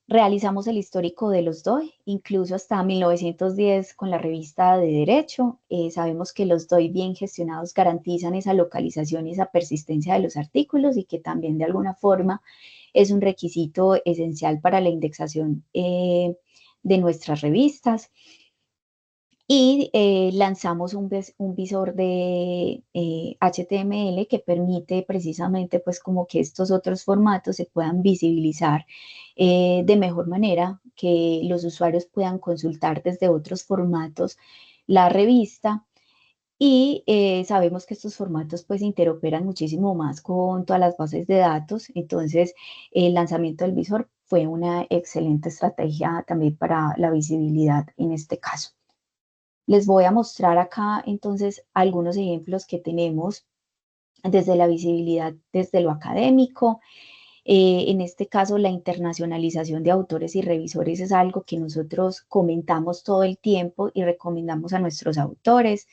Realizamos el histórico de los DOI, incluso hasta 1910 con la revista de Derecho. Sabemos que los DOI bien gestionados garantizan esa localización y esa persistencia de los artículos y que también de alguna forma es un requisito esencial para la indexación de nuestras revistas. Y lanzamos un visor de HTML que permite precisamente pues como que estos otros formatos se puedan visibilizar de mejor manera, que los usuarios puedan consultar desde otros formatos la revista. Y sabemos que estos formatos pues interoperan muchísimo más con todas las bases de datos. Entonces el lanzamiento del visor fue una excelente estrategia también para la visibilidad en este caso. Les voy a mostrar acá entonces algunos ejemplos que tenemos desde la visibilidad, desde lo académico. En este caso, la internacionalización de autores y revisores es algo que nosotros comentamos todo el tiempo y recomendamos a nuestros autores,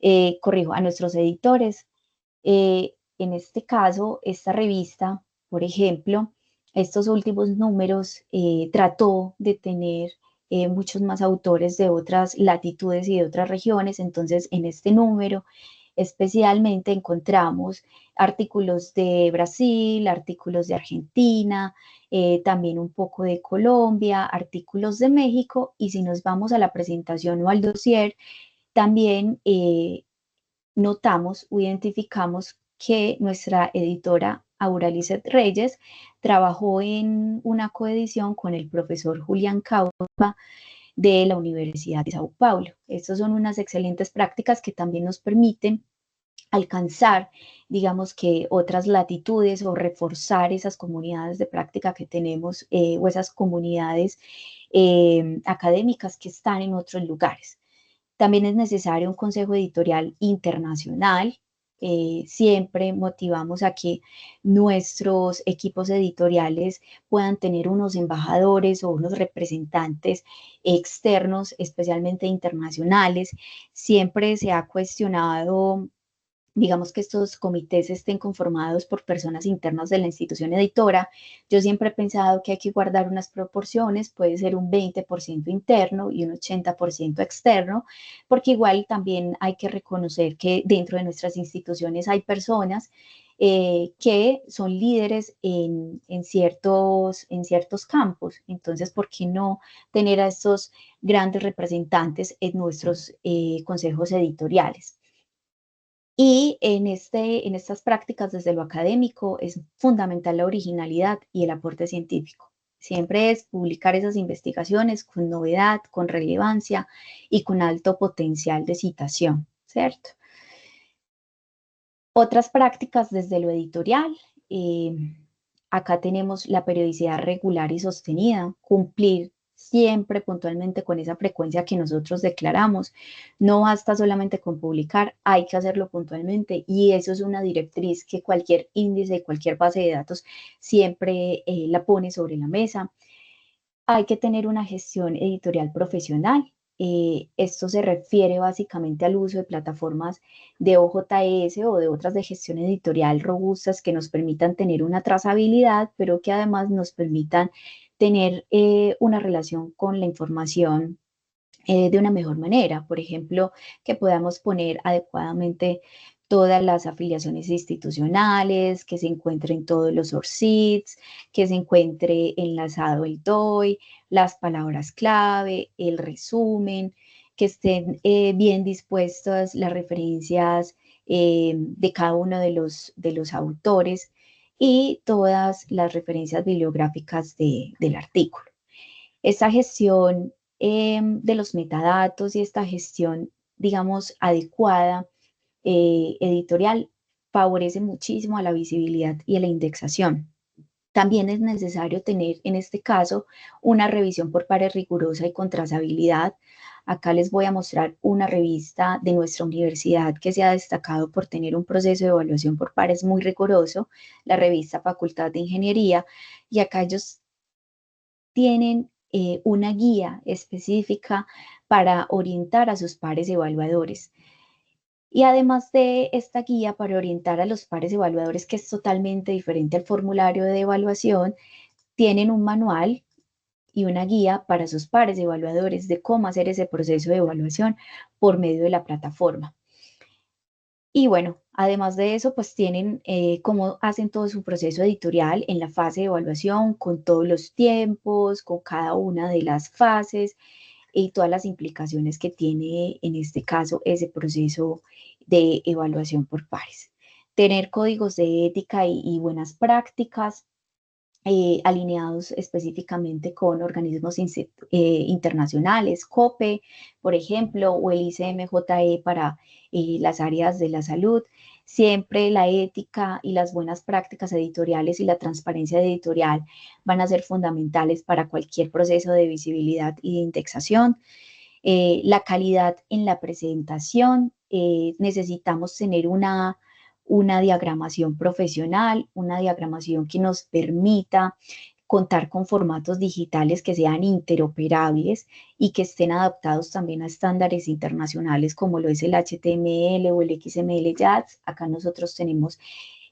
a nuestros editores. En este caso, esta revista, por ejemplo, estos últimos números trató de tener muchos más autores de otras latitudes y de otras regiones. Entonces, en este número especialmente encontramos artículos de Brasil, artículos de Argentina, también un poco de Colombia, artículos de México, y si nos vamos a la presentación o al dossier, también notamos o identificamos que nuestra editora Auralizet Reyes trabajó en una coedición con el profesor Julián Cauba de la Universidad de Sao Paulo. Estas son unas excelentes prácticas que también nos permiten alcanzar, digamos que otras latitudes o reforzar esas comunidades de práctica que tenemos o esas comunidades académicas que están en otros lugares. También es necesario un consejo editorial internacional. Siempre motivamos a que nuestros equipos editoriales puedan tener unos embajadores o unos representantes externos, especialmente internacionales. Siempre se ha cuestionado, digamos, que estos comités estén conformados por personas internas de la institución editora. Yo siempre he pensado que hay que guardar unas proporciones, puede ser un 20% interno y un 80% externo, porque igual también hay que reconocer que dentro de nuestras instituciones hay personas que son líderes en ciertos campos. Entonces, ¿por qué no tener a estos grandes representantes en nuestros consejos editoriales? Y en estas prácticas desde lo académico es fundamental la originalidad y el aporte científico. Siempre es publicar esas investigaciones con novedad, con relevancia y con alto potencial de citación, ¿cierto? Otras prácticas desde lo editorial. Acá tenemos la periodicidad regular y sostenida, cumplir siempre puntualmente con esa frecuencia que nosotros declaramos. No basta solamente con publicar, hay que hacerlo puntualmente, y eso es una directriz que cualquier índice, cualquier base de datos siempre la pone sobre la mesa. Hay que tener una gestión editorial profesional. esto se refiere básicamente al uso de plataformas de OJS o de otras de gestión editorial robustas que nos permitan tener una trazabilidad, pero que además nos permitan tener una relación con la información de una mejor manera. Por ejemplo, que podamos poner adecuadamente todas las afiliaciones institucionales, que se encuentren todos los ORCIDs, que se encuentre enlazado el DOI, las palabras clave, el resumen, que estén bien dispuestas las referencias de cada uno de los autores y todas las referencias bibliográficas del artículo. Esta gestión de los metadatos y esta gestión, digamos, adecuada, editorial, favorece muchísimo a la visibilidad y a la indexación. También es necesario tener, en este caso, una revisión por pares rigurosa y con trazabilidad. Acá les voy a mostrar una revista de nuestra universidad que se ha destacado por tener un proceso de evaluación por pares muy riguroso, la revista Facultad de Ingeniería, y acá ellos tienen una guía específica para orientar a sus pares evaluadores. Y además de esta guía para orientar a los pares evaluadores, que es totalmente diferente al formulario de evaluación, tienen un manual y una guía para sus pares evaluadores de cómo hacer ese proceso de evaluación por medio de la plataforma. Y bueno, además de eso, pues tienen cómo hacen todo su proceso editorial en la fase de evaluación, con todos los tiempos, con cada una de las fases y todas las implicaciones que tiene en este caso ese proceso de evaluación por pares. Tener códigos de ética y buenas prácticas alineados específicamente con organismos internacionales, COPE, por ejemplo, o el ICMJE para las áreas de la salud. Siempre la ética y las buenas prácticas editoriales y la transparencia editorial van a ser fundamentales para cualquier proceso de visibilidad y de indexación. La calidad en la presentación, necesitamos tener una diagramación profesional, una diagramación que nos permita contar con formatos digitales que sean interoperables y que estén adaptados también a estándares internacionales como lo es el HTML o el XML JATS. Acá nosotros tenemos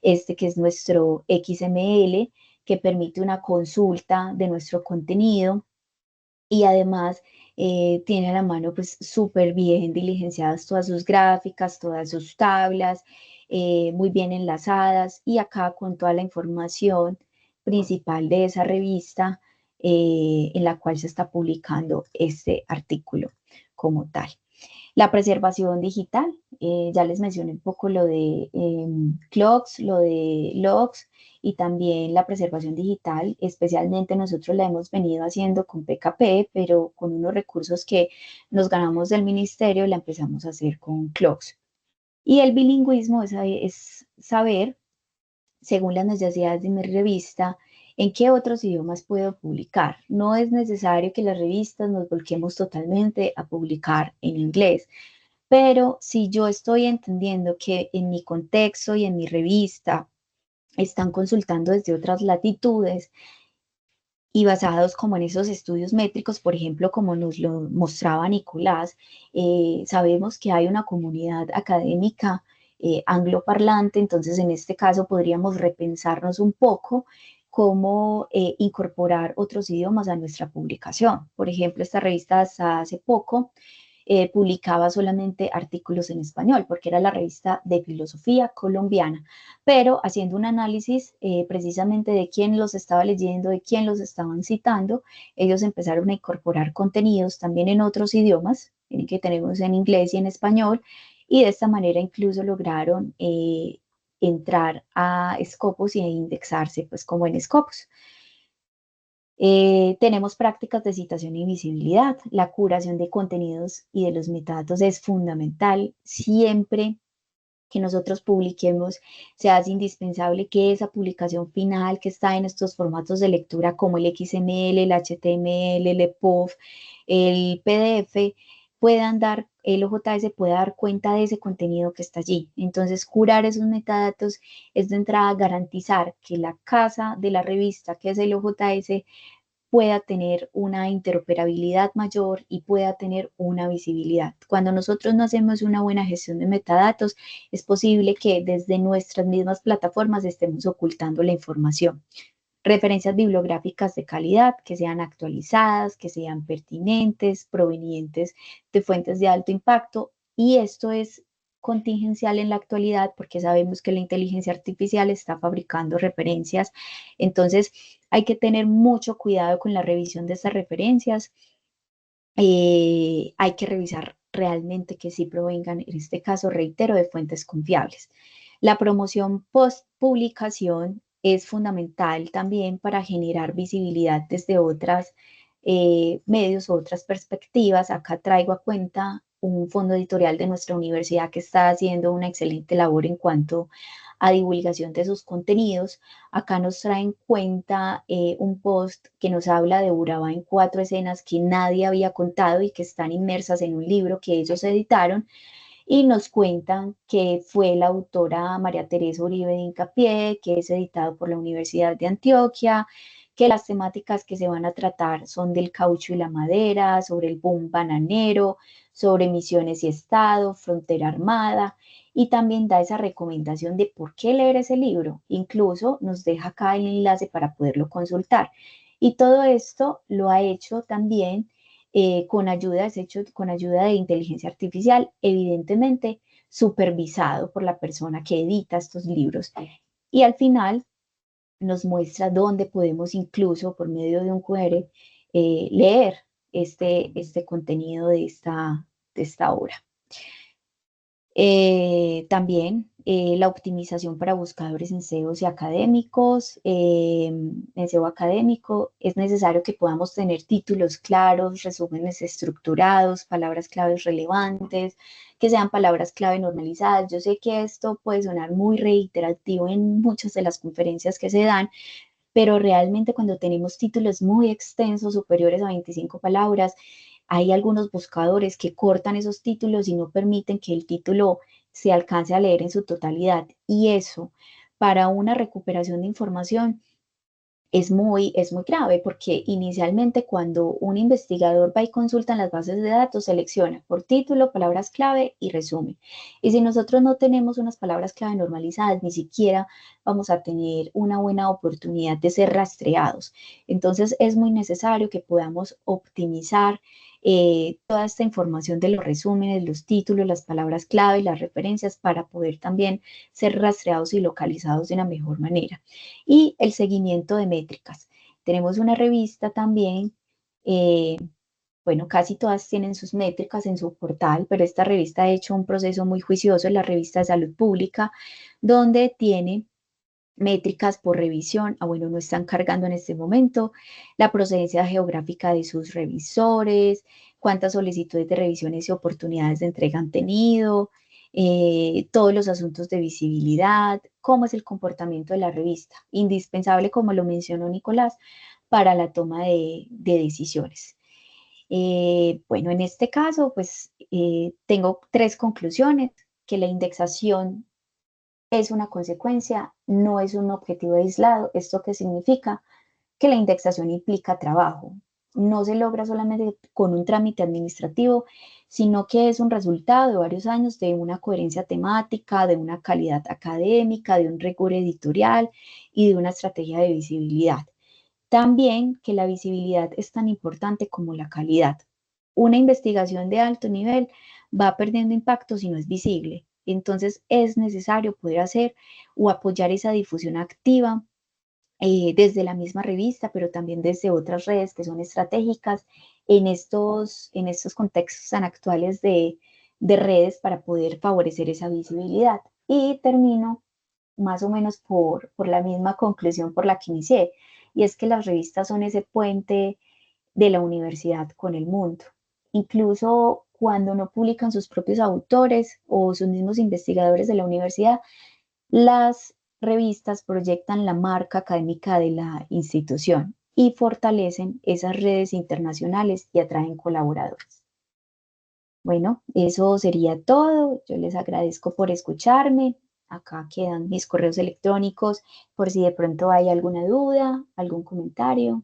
este que es nuestro XML, que permite una consulta de nuestro contenido y además tiene a la mano pues súper bien diligenciadas todas sus gráficas, todas sus tablas, muy bien enlazadas y acá con toda la información principal de esa revista en la cual se está publicando este artículo como tal. La preservación digital, ya les mencioné un poco lo de clocks, lo de logs y también la preservación digital, especialmente nosotros la hemos venido haciendo con PKP, pero con unos recursos que nos ganamos del ministerio la empezamos a hacer con clocks. Y el bilingüismo es saber, según las necesidades de mi revista, en qué otros idiomas puedo publicar. No es necesario que las revistas nos volquemos totalmente a publicar en inglés. Pero si yo estoy entendiendo que en mi contexto y en mi revista están consultando desde otras latitudes y basados como en esos estudios métricos, por ejemplo, como nos lo mostraba Nicolás, sabemos que hay una comunidad académica angloparlante, entonces en este caso podríamos repensarnos un poco cómo incorporar otros idiomas a nuestra publicación. Por ejemplo, esta revista hasta hace poco publicaba solamente artículos en español, porque era la revista de filosofía colombiana, pero haciendo un análisis precisamente de quién los estaba leyendo, de quién los estaban citando, ellos empezaron a incorporar contenidos también en otros idiomas, que tenemos en inglés y en español, y de esta manera incluso lograron entrar a Scopus y indexarse pues como en Scopus. Tenemos prácticas de citación y visibilidad. La curación de contenidos y de los metadatos es fundamental. Siempre que nosotros publiquemos, se hace indispensable que esa publicación final que está en estos formatos de lectura como el XML, el HTML, el EPUB, el PDF, el OJS pueda dar cuenta de ese contenido que está allí. Entonces, curar esos metadatos es de entrada garantizar que la casa de la revista, que es el OJS, pueda tener una interoperabilidad mayor y pueda tener una visibilidad. Cuando nosotros no hacemos una buena gestión de metadatos, es posible que desde nuestras mismas plataformas estemos ocultando la información. Referencias bibliográficas de calidad, que sean actualizadas, que sean pertinentes, provenientes de fuentes de alto impacto, y esto es contingencial en la actualidad porque sabemos que la inteligencia artificial está fabricando referencias, entonces hay que tener mucho cuidado con la revisión de estas referencias. Hay que revisar realmente que sí provengan, en este caso, reitero, de fuentes confiables. La promoción post publicación es fundamental también para generar visibilidad desde otros medios o otras perspectivas. Acá traigo a cuenta un fondo editorial de nuestra universidad que está haciendo una excelente labor en cuanto a divulgación de sus contenidos. Acá nos trae en cuenta un post que nos habla de Urabá en 4 escenas que nadie había contado y que están inmersas en un libro que ellos editaron, y nos cuentan que fue la autora María Teresa Uribe de Hincapié, que es editado por la Universidad de Antioquia, que las temáticas que se van a tratar son del caucho y la madera, sobre el boom bananero, sobre misiones y Estado, frontera armada, y también da esa recomendación de por qué leer ese libro. Incluso nos deja acá el enlace para poderlo consultar. Y todo esto lo ha hecho también con ayuda, es hecho con ayuda de inteligencia artificial, evidentemente supervisado por la persona que edita estos libros. Y al final nos muestra dónde podemos incluso por medio de un QR leer este contenido de esta obra. También la optimización para buscadores en SEO y académicos. En SEO académico es necesario que podamos tener títulos claros, resúmenes estructurados, palabras claves relevantes, que sean palabras clave normalizadas. Yo sé que esto puede sonar muy reiterativo en muchas de las conferencias que se dan, pero realmente cuando tenemos títulos muy extensos, superiores a 25 palabras, hay algunos buscadores que cortan esos títulos y no permiten que el título se alcance a leer en su totalidad. Y eso, para una recuperación de información, es muy grave porque inicialmente cuando un investigador va y consulta en las bases de datos, selecciona por título, palabras clave y resumen. Y si nosotros no tenemos unas palabras clave normalizadas, ni siquiera vamos a tener una buena oportunidad de ser rastreados. Entonces es muy necesario que podamos optimizar toda esta información de los resúmenes, los títulos, las palabras clave, las referencias para poder también ser rastreados y localizados de una mejor manera. Y el seguimiento de métricas. Tenemos una revista también, eh, bueno, casi todas tienen sus métricas en su portal, pero esta revista ha hecho un proceso muy juicioso, es la revista de salud pública, donde tiene métricas por revisión, bueno, no están cargando en este momento, la procedencia geográfica de sus revisores, cuántas solicitudes de revisiones y oportunidades de entrega han tenido, todos los asuntos de visibilidad, cómo es el comportamiento de la revista, indispensable, como lo mencionó Nicolás, para la toma de decisiones. Bueno, en este caso, pues tengo 3 conclusiones: que la indexación es una consecuencia, no es un objetivo aislado. ¿Esto qué significa? Que la indexación implica trabajo. No se logra solamente con un trámite administrativo, sino que es un resultado de varios años de una coherencia temática, de una calidad académica, de un rigor editorial y de una estrategia de visibilidad. También que la visibilidad es tan importante como la calidad. Una investigación de alto nivel va perdiendo impacto si no es visible. Entonces es necesario poder hacer o apoyar esa difusión activa desde la misma revista, pero también desde otras redes que son estratégicas en estos contextos tan actuales de redes para poder favorecer esa visibilidad. Y termino más o menos por la misma conclusión por la que inicié, y es que las revistas son ese puente de la universidad con el mundo. Incluso cuando no publican sus propios autores o sus mismos investigadores de la universidad, las revistas proyectan la marca académica de la institución y fortalecen esas redes internacionales y atraen colaboradores. Bueno, eso sería todo. Yo les agradezco por escucharme. Acá quedan mis correos electrónicos por si de pronto hay alguna duda, algún comentario.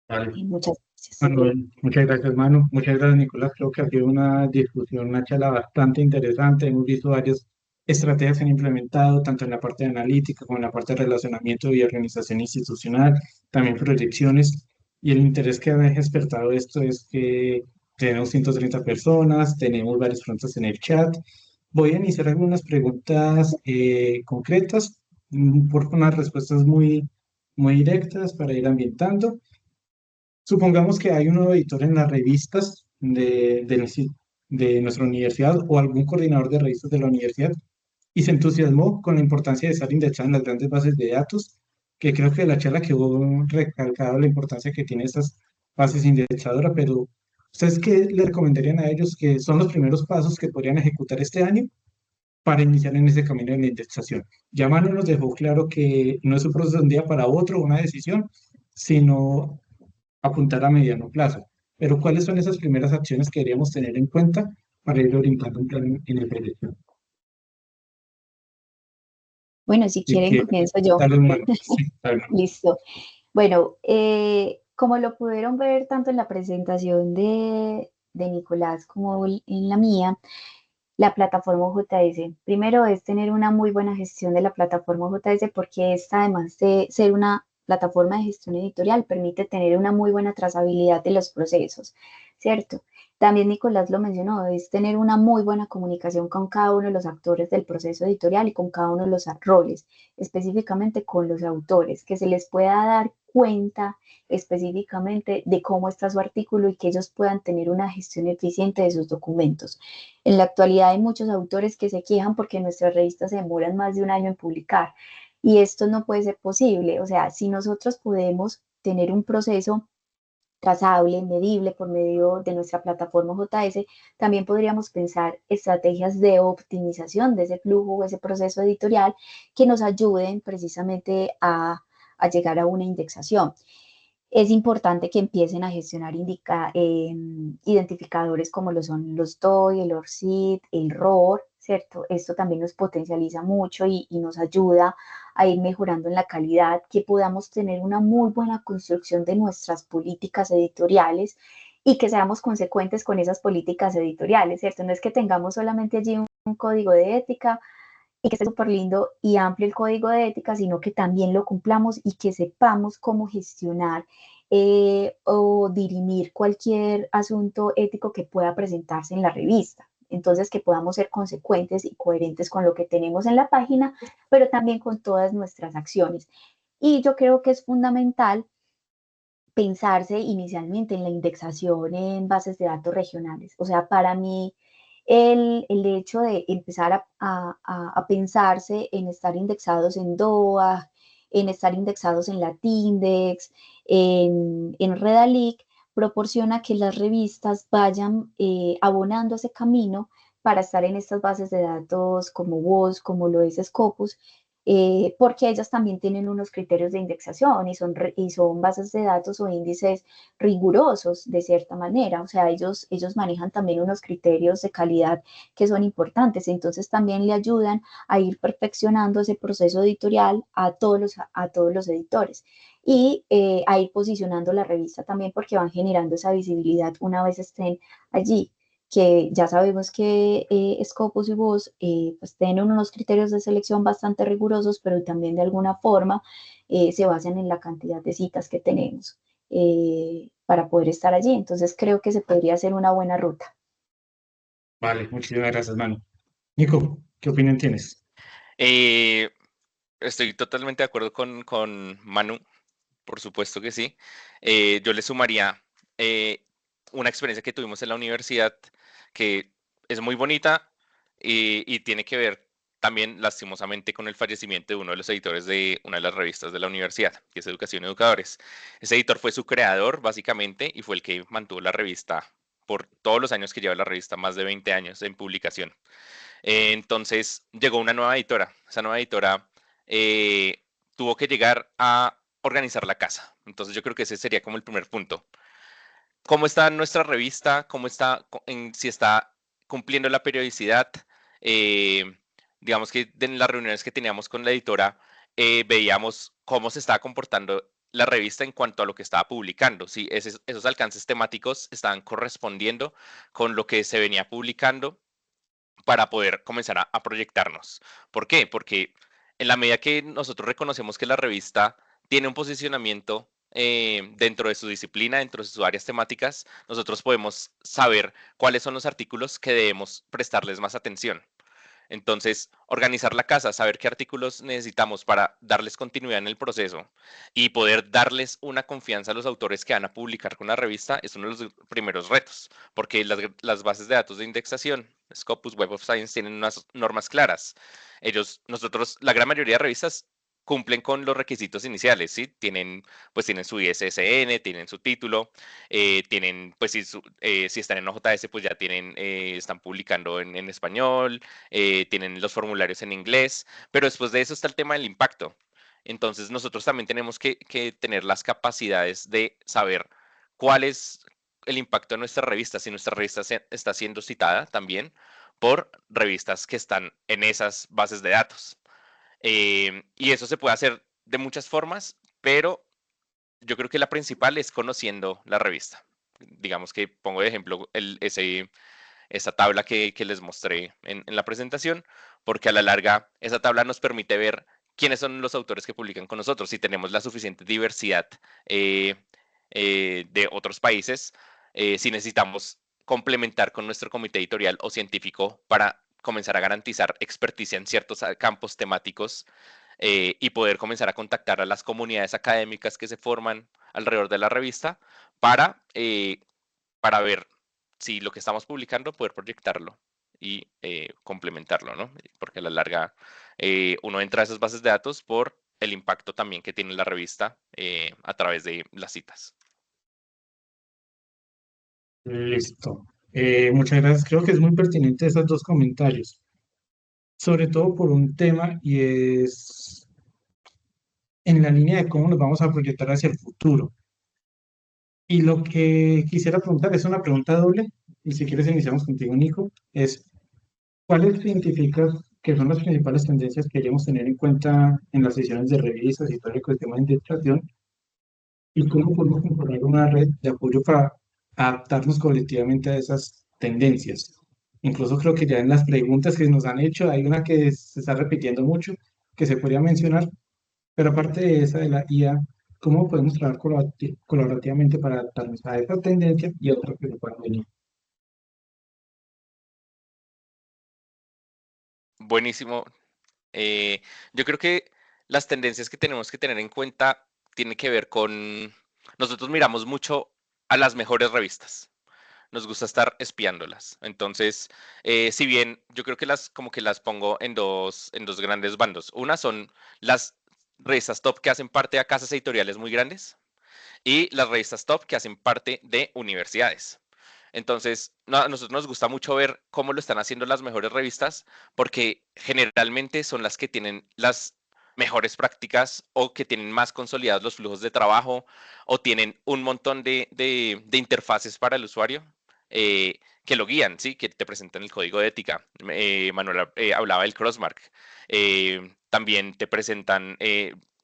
Vale. Muchas gracias. Manuel, muchas gracias, Manu. Muchas gracias, Nicolás. Creo que ha sido una discusión, una charla bastante interesante. Hemos visto varias estrategias que han implementado, tanto en la parte de analítica como en la parte de relacionamiento y organización institucional, también proyecciones. Y el interés que ha despertado esto es que tenemos 130 personas, tenemos varias preguntas en el chat. Voy a iniciar algunas preguntas concretas, por unas respuestas muy directas para ir ambientando. Supongamos que hay un nuevo editor en las revistas de nuestra universidad o algún coordinador de revistas de la universidad y se entusiasmó con la importancia de estar indexado en las grandes bases de datos, que creo que de la charla quedó recalcado la importancia que tiene estas bases indexadoras, pero ¿ustedes qué le recomendarían a ellos que son los primeros pasos que podrían ejecutar este año para iniciar en ese camino de la indexación? Ya Manu nos dejó claro que no es un proceso de un día para otro, una decisión, sino apuntar a mediano plazo. Pero ¿cuáles son esas primeras acciones que deberíamos tener en cuenta para ir orientando un plan en el proyecto? Bueno, si Y quieren, que comienzo yo. darle un mano. Sí, dale, mano. Listo. Bueno, como lo pudieron ver tanto en la presentación de Nicolás como en la mía, la plataforma JS. Primero es tener una muy buena gestión de la plataforma JS porque esta, además de ser una plataforma de gestión editorial, permite tener una muy buena trazabilidad de los procesos, ¿cierto? También Nicolás lo mencionó, es tener una muy buena comunicación con cada uno de los actores del proceso editorial y con cada uno de los roles, específicamente con los autores, que se les pueda dar cuenta específicamente de cómo está su artículo y que ellos puedan tener una gestión eficiente de sus documentos. En la actualidad hay muchos autores que se quejan porque nuestras revistas se demoran más de un año en publicar y esto no puede ser posible. O sea, si nosotros podemos tener un proceso trazable, medible por medio de nuestra plataforma JS, también podríamos pensar estrategias de optimización de ese flujo o ese proceso editorial que nos ayuden precisamente a llegar a una indexación. Es importante que empiecen a gestionar identificadores como lo son los DOI, el ORCID, el ROR, ¿cierto? Esto también nos potencializa mucho y nos ayuda a ir mejorando en la calidad, que podamos tener una muy buena construcción de nuestras políticas editoriales y que seamos consecuentes con esas políticas editoriales, ¿cierto? No es que tengamos solamente allí un código de ética y que esté súper lindo y amplio el código de ética, sino que también lo cumplamos y que sepamos cómo gestionar o dirimir cualquier asunto ético que pueda presentarse en la revista. Entonces, que podamos ser consecuentes y coherentes con lo que tenemos en la página, pero también con todas nuestras acciones. Y yo creo que es fundamental pensarse inicialmente en la indexación en bases de datos regionales. O sea, para mí el hecho de empezar a pensarse en estar indexados en DOA, en estar indexados en Latindex, en Redalic, proporciona que las revistas vayan abonando ese camino para estar en estas bases de datos como WOS, como lo es Scopus, porque ellas también tienen unos criterios de indexación y son bases de datos o índices rigurosos de cierta manera. O sea, ellos manejan también unos criterios de calidad que son importantes. Entonces también le ayudan a ir perfeccionando ese proceso editorial a todos los editores y a ir posicionando la revista también porque van generando esa visibilidad una vez estén allí, que ya sabemos que Scopus y Voz pues tienen unos criterios de selección bastante rigurosos, pero también de alguna forma se basan en la cantidad de citas que tenemos para poder estar allí. Entonces creo que se podría hacer una buena ruta. Vale, muchísimas gracias, Manu. Nico, ¿qué opinión tienes? Eh, Estoy totalmente de acuerdo con Manu, por supuesto que sí. Yo le sumaría eh, una experiencia que tuvimos en la universidad que es muy bonita y tiene que ver también lastimosamente con el fallecimiento de uno de los editores de una de las revistas de la universidad, que es Educación y Educadores. Ese editor fue su creador, básicamente, y fue el que mantuvo la revista por todos los años que lleva la revista, más de 20 años en publicación. Entonces llegó una nueva editora. Esa nueva editora tuvo que llegar a organizar la casa. Entonces yo creo que ese sería como el primer punto. ¿Cómo está nuestra revista? ¿Cómo está, si está cumpliendo la periodicidad? Eh, digamos que en las reuniones que teníamos con la editora veíamos cómo se estaba comportando la revista en cuanto a lo que estaba publicando, si esos alcances temáticos estaban correspondiendo con lo que se venía publicando para poder comenzar a proyectarnos. ¿Por qué? Porque en la medida que nosotros reconocemos que la revista tiene un posicionamiento dentro de su disciplina, dentro de sus áreas temáticas, nosotros podemos saber cuáles son los artículos que debemos prestarles más atención. Entonces, organizar la casa, saber qué artículos necesitamos para darles continuidad en el proceso y poder darles una confianza a los autores que van a publicar con la revista es uno de los primeros retos, porque las bases de datos de indexación, Scopus, Web of Science, tienen unas normas claras. La gran mayoría de revistas cumplen con los requisitos iniciales, ¿sí? Tienen su ISSN, tienen su título, tienen, pues si están en OJS, pues ya están publicando en español, tienen los formularios en inglés, pero después de eso está el tema del impacto. Entonces nosotros también tenemos que tener las capacidades de saber cuál es el impacto de nuestra revista, si nuestra revista está siendo citada también por revistas que están en esas bases de datos. Y eso se puede hacer de muchas formas, pero yo creo que la principal es conociendo la revista. Digamos que pongo de ejemplo esa tabla que les mostré en la presentación, porque a la larga esa tabla nos permite ver quiénes son los autores que publican con nosotros, si tenemos la suficiente diversidad eh, de otros países, si necesitamos complementar con nuestro comité editorial o científico para comenzar a garantizar experticia en ciertos campos temáticos y poder comenzar a contactar a las comunidades académicas que se forman alrededor de la revista para, eh, para ver si lo que estamos publicando, poder proyectarlo y complementarlo, ¿no? Porque a la larga uno entra a esas bases de datos por el impacto también que tiene la revista a través de las citas. Listo. Muchas gracias. Creo que es muy pertinente esos dos comentarios, sobre todo por un tema y es en la línea de cómo nos vamos a proyectar hacia el futuro. Y lo que quisiera preguntar es una pregunta doble, y si quieres iniciamos contigo, Nico, es ¿cuáles identificas que son las principales tendencias que queríamos tener en cuenta en las sesiones de revistas y todo el ecosistema de investigación? ¿Y cómo podemos conformar una red de apoyo para adaptarnos colectivamente a esas tendencias? Incluso creo que ya en las preguntas que nos han hecho hay una que se está repitiendo mucho, que se podría mencionar, pero aparte de esa de la IA, ¿cómo podemos trabajar colaborativamente para adaptarnos a esa tendencia y otras que se puedan venir? Buenísimo. Yo creo que las tendencias que tenemos que tener en cuenta tienen que ver con... Nosotros miramos mucho a las mejores revistas. Nos gusta estar espiándolas. Entonces, si bien yo creo que como que las pongo en dos grandes bandos. Una son las revistas top que hacen parte de casas editoriales muy grandes y las revistas top que hacen parte de universidades. Entonces, a nosotros nos gusta mucho ver cómo lo están haciendo las mejores revistas, porque generalmente son las que tienen las mejores prácticas o que tienen más consolidados los flujos de trabajo o tienen un montón de interfaces para el usuario que lo guían, ¿sí? Que te presentan el código de ética. Manuel hablaba del Crossmark. También te presentan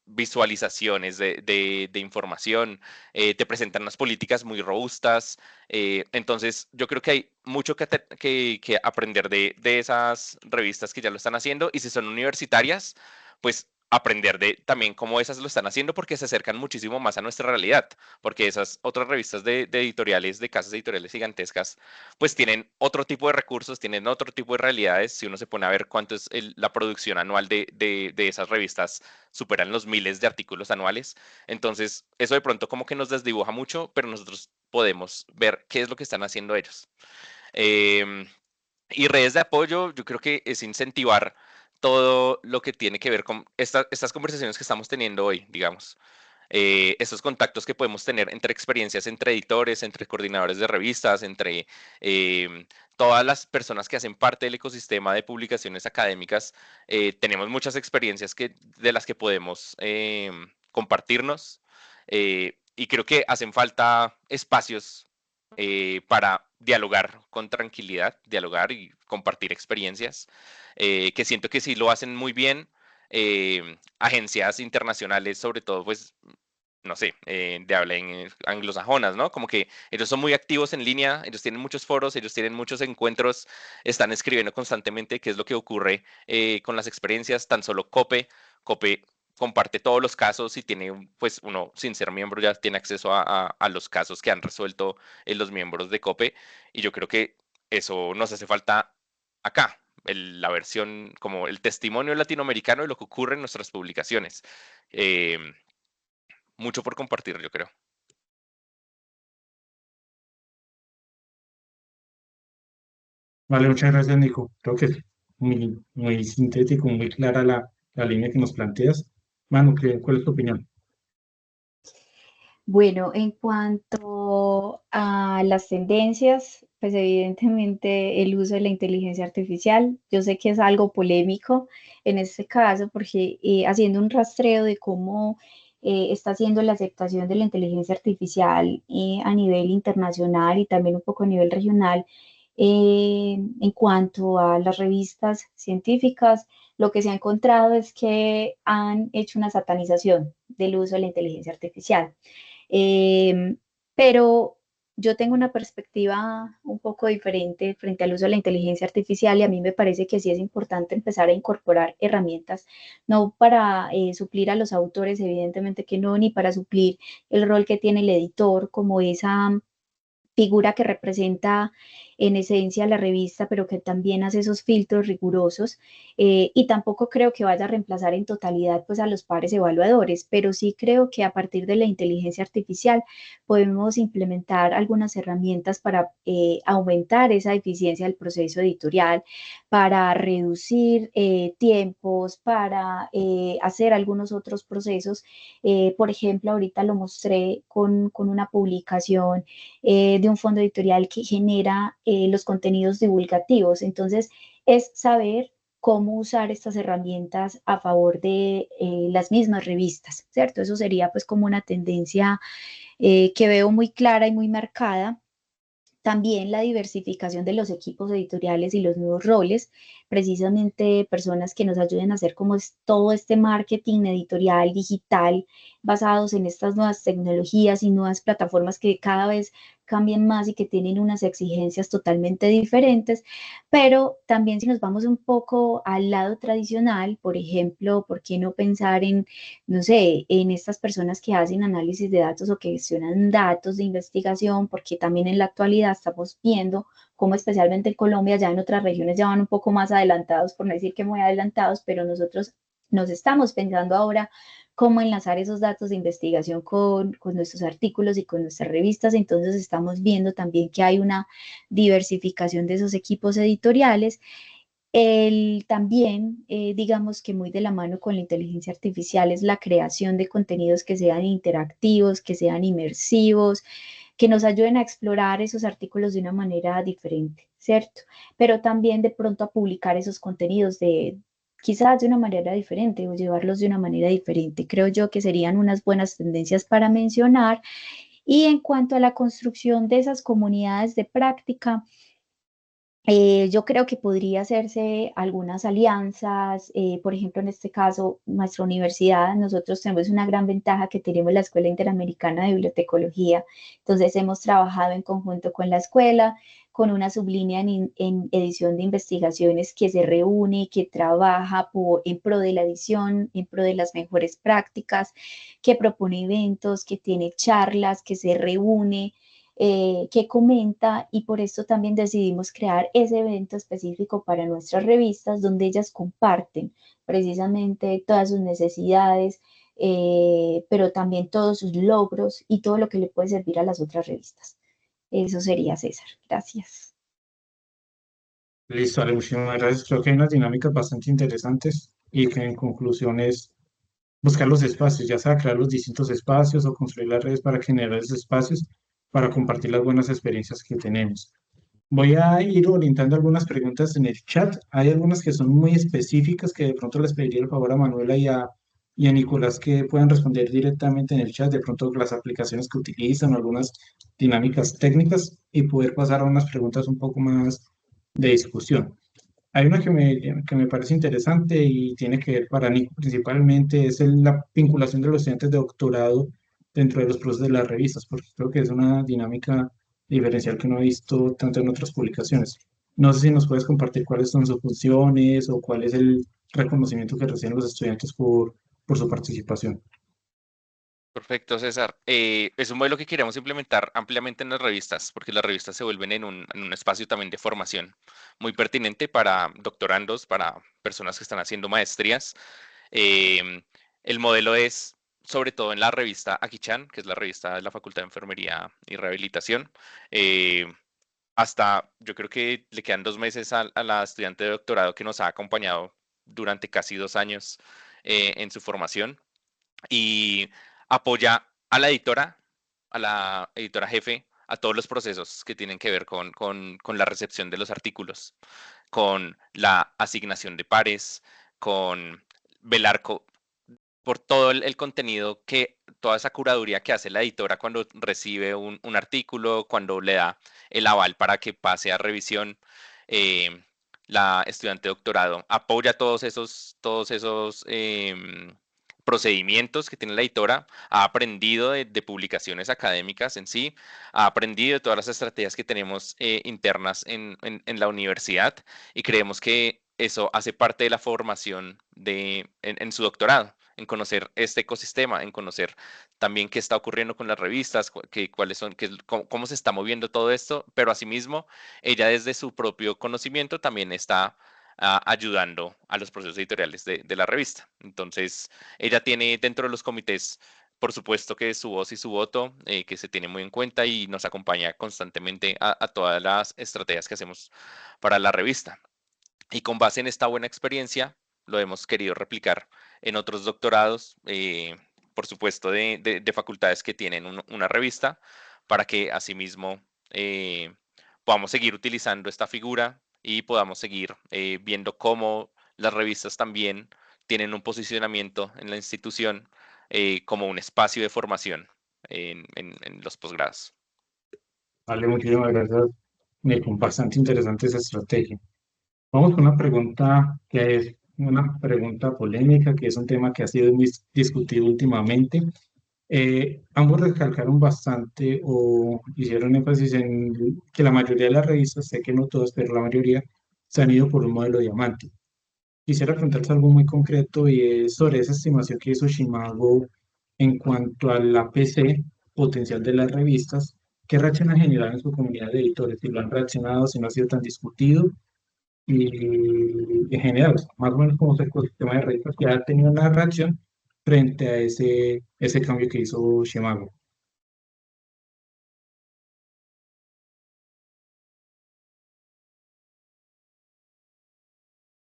visualizaciones de información, te presentan unas políticas muy robustas. Entonces, yo creo que hay mucho que aprender de esas revistas que ya lo están haciendo y si son universitarias, pues aprender de también cómo esas lo están haciendo porque se acercan muchísimo más a nuestra realidad, porque esas otras revistas de editoriales, de casas editoriales gigantescas, pues tienen otro tipo de recursos, tienen otro tipo de realidades. Si uno se pone a ver cuánto es la producción anual de esas revistas, superan los miles de artículos anuales. Entonces, eso de pronto como que nos desdibuja mucho, pero nosotros podemos ver qué es lo que están haciendo ellos. Em, y redes de apoyo, yo creo que es incentivar todo lo que tiene que ver con estas conversaciones que estamos teniendo hoy, digamos. Esos contactos que podemos tener entre experiencias, entre editores, entre coordinadores de revistas, entre todas las personas que hacen parte del ecosistema de publicaciones académicas. Tenemos muchas experiencias de las que podemos compartirnos y creo que hacen falta espacios para dialogar con tranquilidad, dialogar y compartir experiencias, que siento que sí lo hacen muy bien. Agencias internacionales, sobre todo, pues no sé, de habla anglosajonas, ¿no? Como que ellos son muy activos en línea, ellos tienen muchos foros, ellos tienen muchos encuentros, están escribiendo constantemente qué es lo que ocurre con las experiencias, tan solo Cope comparte todos los casos y tiene, pues uno sin ser miembro ya tiene acceso a los casos que han resuelto los miembros de Cope y yo creo que eso nos hace falta acá, la versión, como el testimonio latinoamericano de lo que ocurre en nuestras publicaciones. Eh, Mucho por compartir, yo creo. Vale, muchas gracias, Nico. Creo que es muy sintético, muy clara la línea que nos planteas. Manu, ¿cuál es tu opinión? Bueno, en cuanto a las tendencias, pues evidentemente el uso de la inteligencia artificial, yo sé que es algo polémico en este caso, porque haciendo un rastreo de cómo está haciendo la aceptación de la inteligencia artificial a nivel internacional y también un poco a nivel regional, en cuanto a las revistas científicas, lo que se ha encontrado es que han hecho una satanización del uso de la inteligencia artificial. Eh, pero yo tengo una perspectiva un poco diferente frente al uso de la inteligencia artificial y a mí me parece que sí es importante empezar a incorporar herramientas, no para suplir a los autores, evidentemente que no, ni para suplir el rol que tiene el editor como esa figura que representa en esencia la revista, pero que también hace esos filtros rigurosos, y tampoco creo que vaya a reemplazar en totalidad pues a los pares evaluadores, pero sí creo que a partir de la inteligencia artificial podemos implementar algunas herramientas para aumentar esa eficiencia del proceso editorial, para reducir tiempos, para hacer algunos otros procesos. Por ejemplo, ahorita lo mostré con una publicación de un fondo editorial que genera los contenidos divulgativos. Entonces, es saber cómo usar estas herramientas a favor de las mismas revistas, ¿cierto? Eso sería pues como una tendencia que veo muy clara y muy marcada. También la diversificación de los equipos editoriales y los nuevos roles, precisamente personas que nos ayuden a hacer como es todo este marketing editorial digital basados en estas nuevas tecnologías y nuevas plataformas que cada vez cambian más y que tienen unas exigencias totalmente diferentes, pero también si nos vamos un poco al lado tradicional, por ejemplo, ¿por qué no pensar en, no sé, en estas personas que hacen análisis de datos o que gestionan datos de investigación? Porque también en la actualidad estamos viendo cómo especialmente en Colombia, ya en otras regiones ya van un poco más adelantados, por no decir que muy adelantados, pero nosotros nos estamos pensando ahora cómo enlazar esos datos de investigación con nuestros artículos y con nuestras revistas. Entonces estamos viendo también que hay una diversificación de esos equipos editoriales. También, digamos que muy de la mano con la inteligencia artificial es la creación de contenidos que sean interactivos, que sean inmersivos, que nos ayuden a explorar esos artículos de una manera diferente, ¿cierto? Pero también de pronto a publicar esos contenidos quizás de una manera diferente o llevarlos de una manera diferente. Creo yo que serían unas buenas tendencias para mencionar. Y en cuanto a la construcción de esas comunidades de práctica, yo creo que podría hacerse algunas alianzas, por ejemplo, en este caso, nuestra universidad, nosotros tenemos una gran ventaja que tenemos la Escuela Interamericana de Bibliotecología, entonces hemos trabajado en conjunto con la escuela, con una sublínea en edición de investigaciones que se reúne, que trabaja en pro de la edición, en pro de las mejores prácticas, que propone eventos, que tiene charlas, que se reúne, que comenta, y por esto también decidimos crear ese evento específico para nuestras revistas donde ellas comparten precisamente todas sus necesidades, pero también todos sus logros y todo lo que le puede servir a las otras revistas. Eso sería, César. Gracias. Listo, Ale, muchísimas gracias. Creo que hay unas dinámicas bastante interesantes y que en conclusión es buscar los espacios, ya sea crear los distintos espacios o construir las redes para generar esos espacios para compartir las buenas experiencias que tenemos. Voy a ir orientando algunas preguntas en el chat. Hay algunas que son muy específicas que de pronto les pediría el favor a Manuela y a Nicolás que puedan responder directamente en el chat, de pronto las aplicaciones que utilizan o algunas dinámicas técnicas y poder pasar a unas preguntas un poco más de discusión. Hay una que me parece interesante y tiene que ver para Nico principalmente, es la vinculación de los estudiantes de doctorado dentro de los procesos de las revistas, porque creo que es una dinámica diferencial que no he visto tanto en otras publicaciones. No sé si nos puedes compartir cuáles son sus funciones o cuál es el reconocimiento que reciben los estudiantes por su participación. Perfecto, César. Es un modelo que queremos implementar ampliamente en las revistas, porque las revistas se vuelven en un espacio también de formación muy pertinente para doctorandos, para personas que están haciendo maestrías. Em, el modelo es, sobre todo en la revista Akichan, que es la revista de la Facultad de Enfermería y Rehabilitación. eh, Hasta, yo creo que le quedan 2 meses a la estudiante de doctorado que nos ha acompañado durante casi 2 años en su formación y apoya a la editora jefe, a todos los procesos que tienen que ver con la recepción de los artículos, con la asignación de pares, con velar por todo el contenido toda esa curaduría que hace la editora cuando recibe un artículo, cuando le da el aval para que pase a revisión. eh, la estudiante de doctorado apoya todos esos procedimientos que tiene la editora, ha aprendido de publicaciones académicas en sí, ha aprendido de todas las estrategias que tenemos internas en la universidad y creemos que eso hace parte de la formación en su doctorado, en conocer este ecosistema, en conocer también qué está ocurriendo con las revistas, cuáles son, cómo se está moviendo todo esto, pero asimismo, ella desde su propio conocimiento también está ayudando a los procesos editoriales de la revista. Entonces, ella tiene dentro de los comités, por supuesto que su voz y su voto, que se tiene muy en cuenta y nos acompaña constantemente a todas las estrategias que hacemos para la revista. Y con base en esta buena experiencia, lo hemos querido replicar en otros doctorados, por supuesto, de facultades que tienen una revista, para que asimismo podamos seguir utilizando esta figura y podamos seguir viendo cómo las revistas también tienen un posicionamiento en la institución como un espacio de formación en los posgrados. Vale, muchísimas gracias, Nico. Bastante interesante esa estrategia. Vamos con una pregunta que es una pregunta polémica, que es un tema que ha sido discutido últimamente. Ambos recalcaron bastante o hicieron énfasis en que la mayoría de las revistas, sé que no todas, pero la mayoría se han ido por un modelo diamante. Quisiera preguntarles algo muy concreto y es sobre esa estimación que hizo Shimago en cuanto al APC potencial de las revistas. ¿Qué reacción ha generado en su comunidad de editores? Si lo han reaccionado, si no ha sido tan discutido y en general, más o menos como el ecosistema de revistas que ha tenido una reacción frente a ese cambio que hizo Shimago.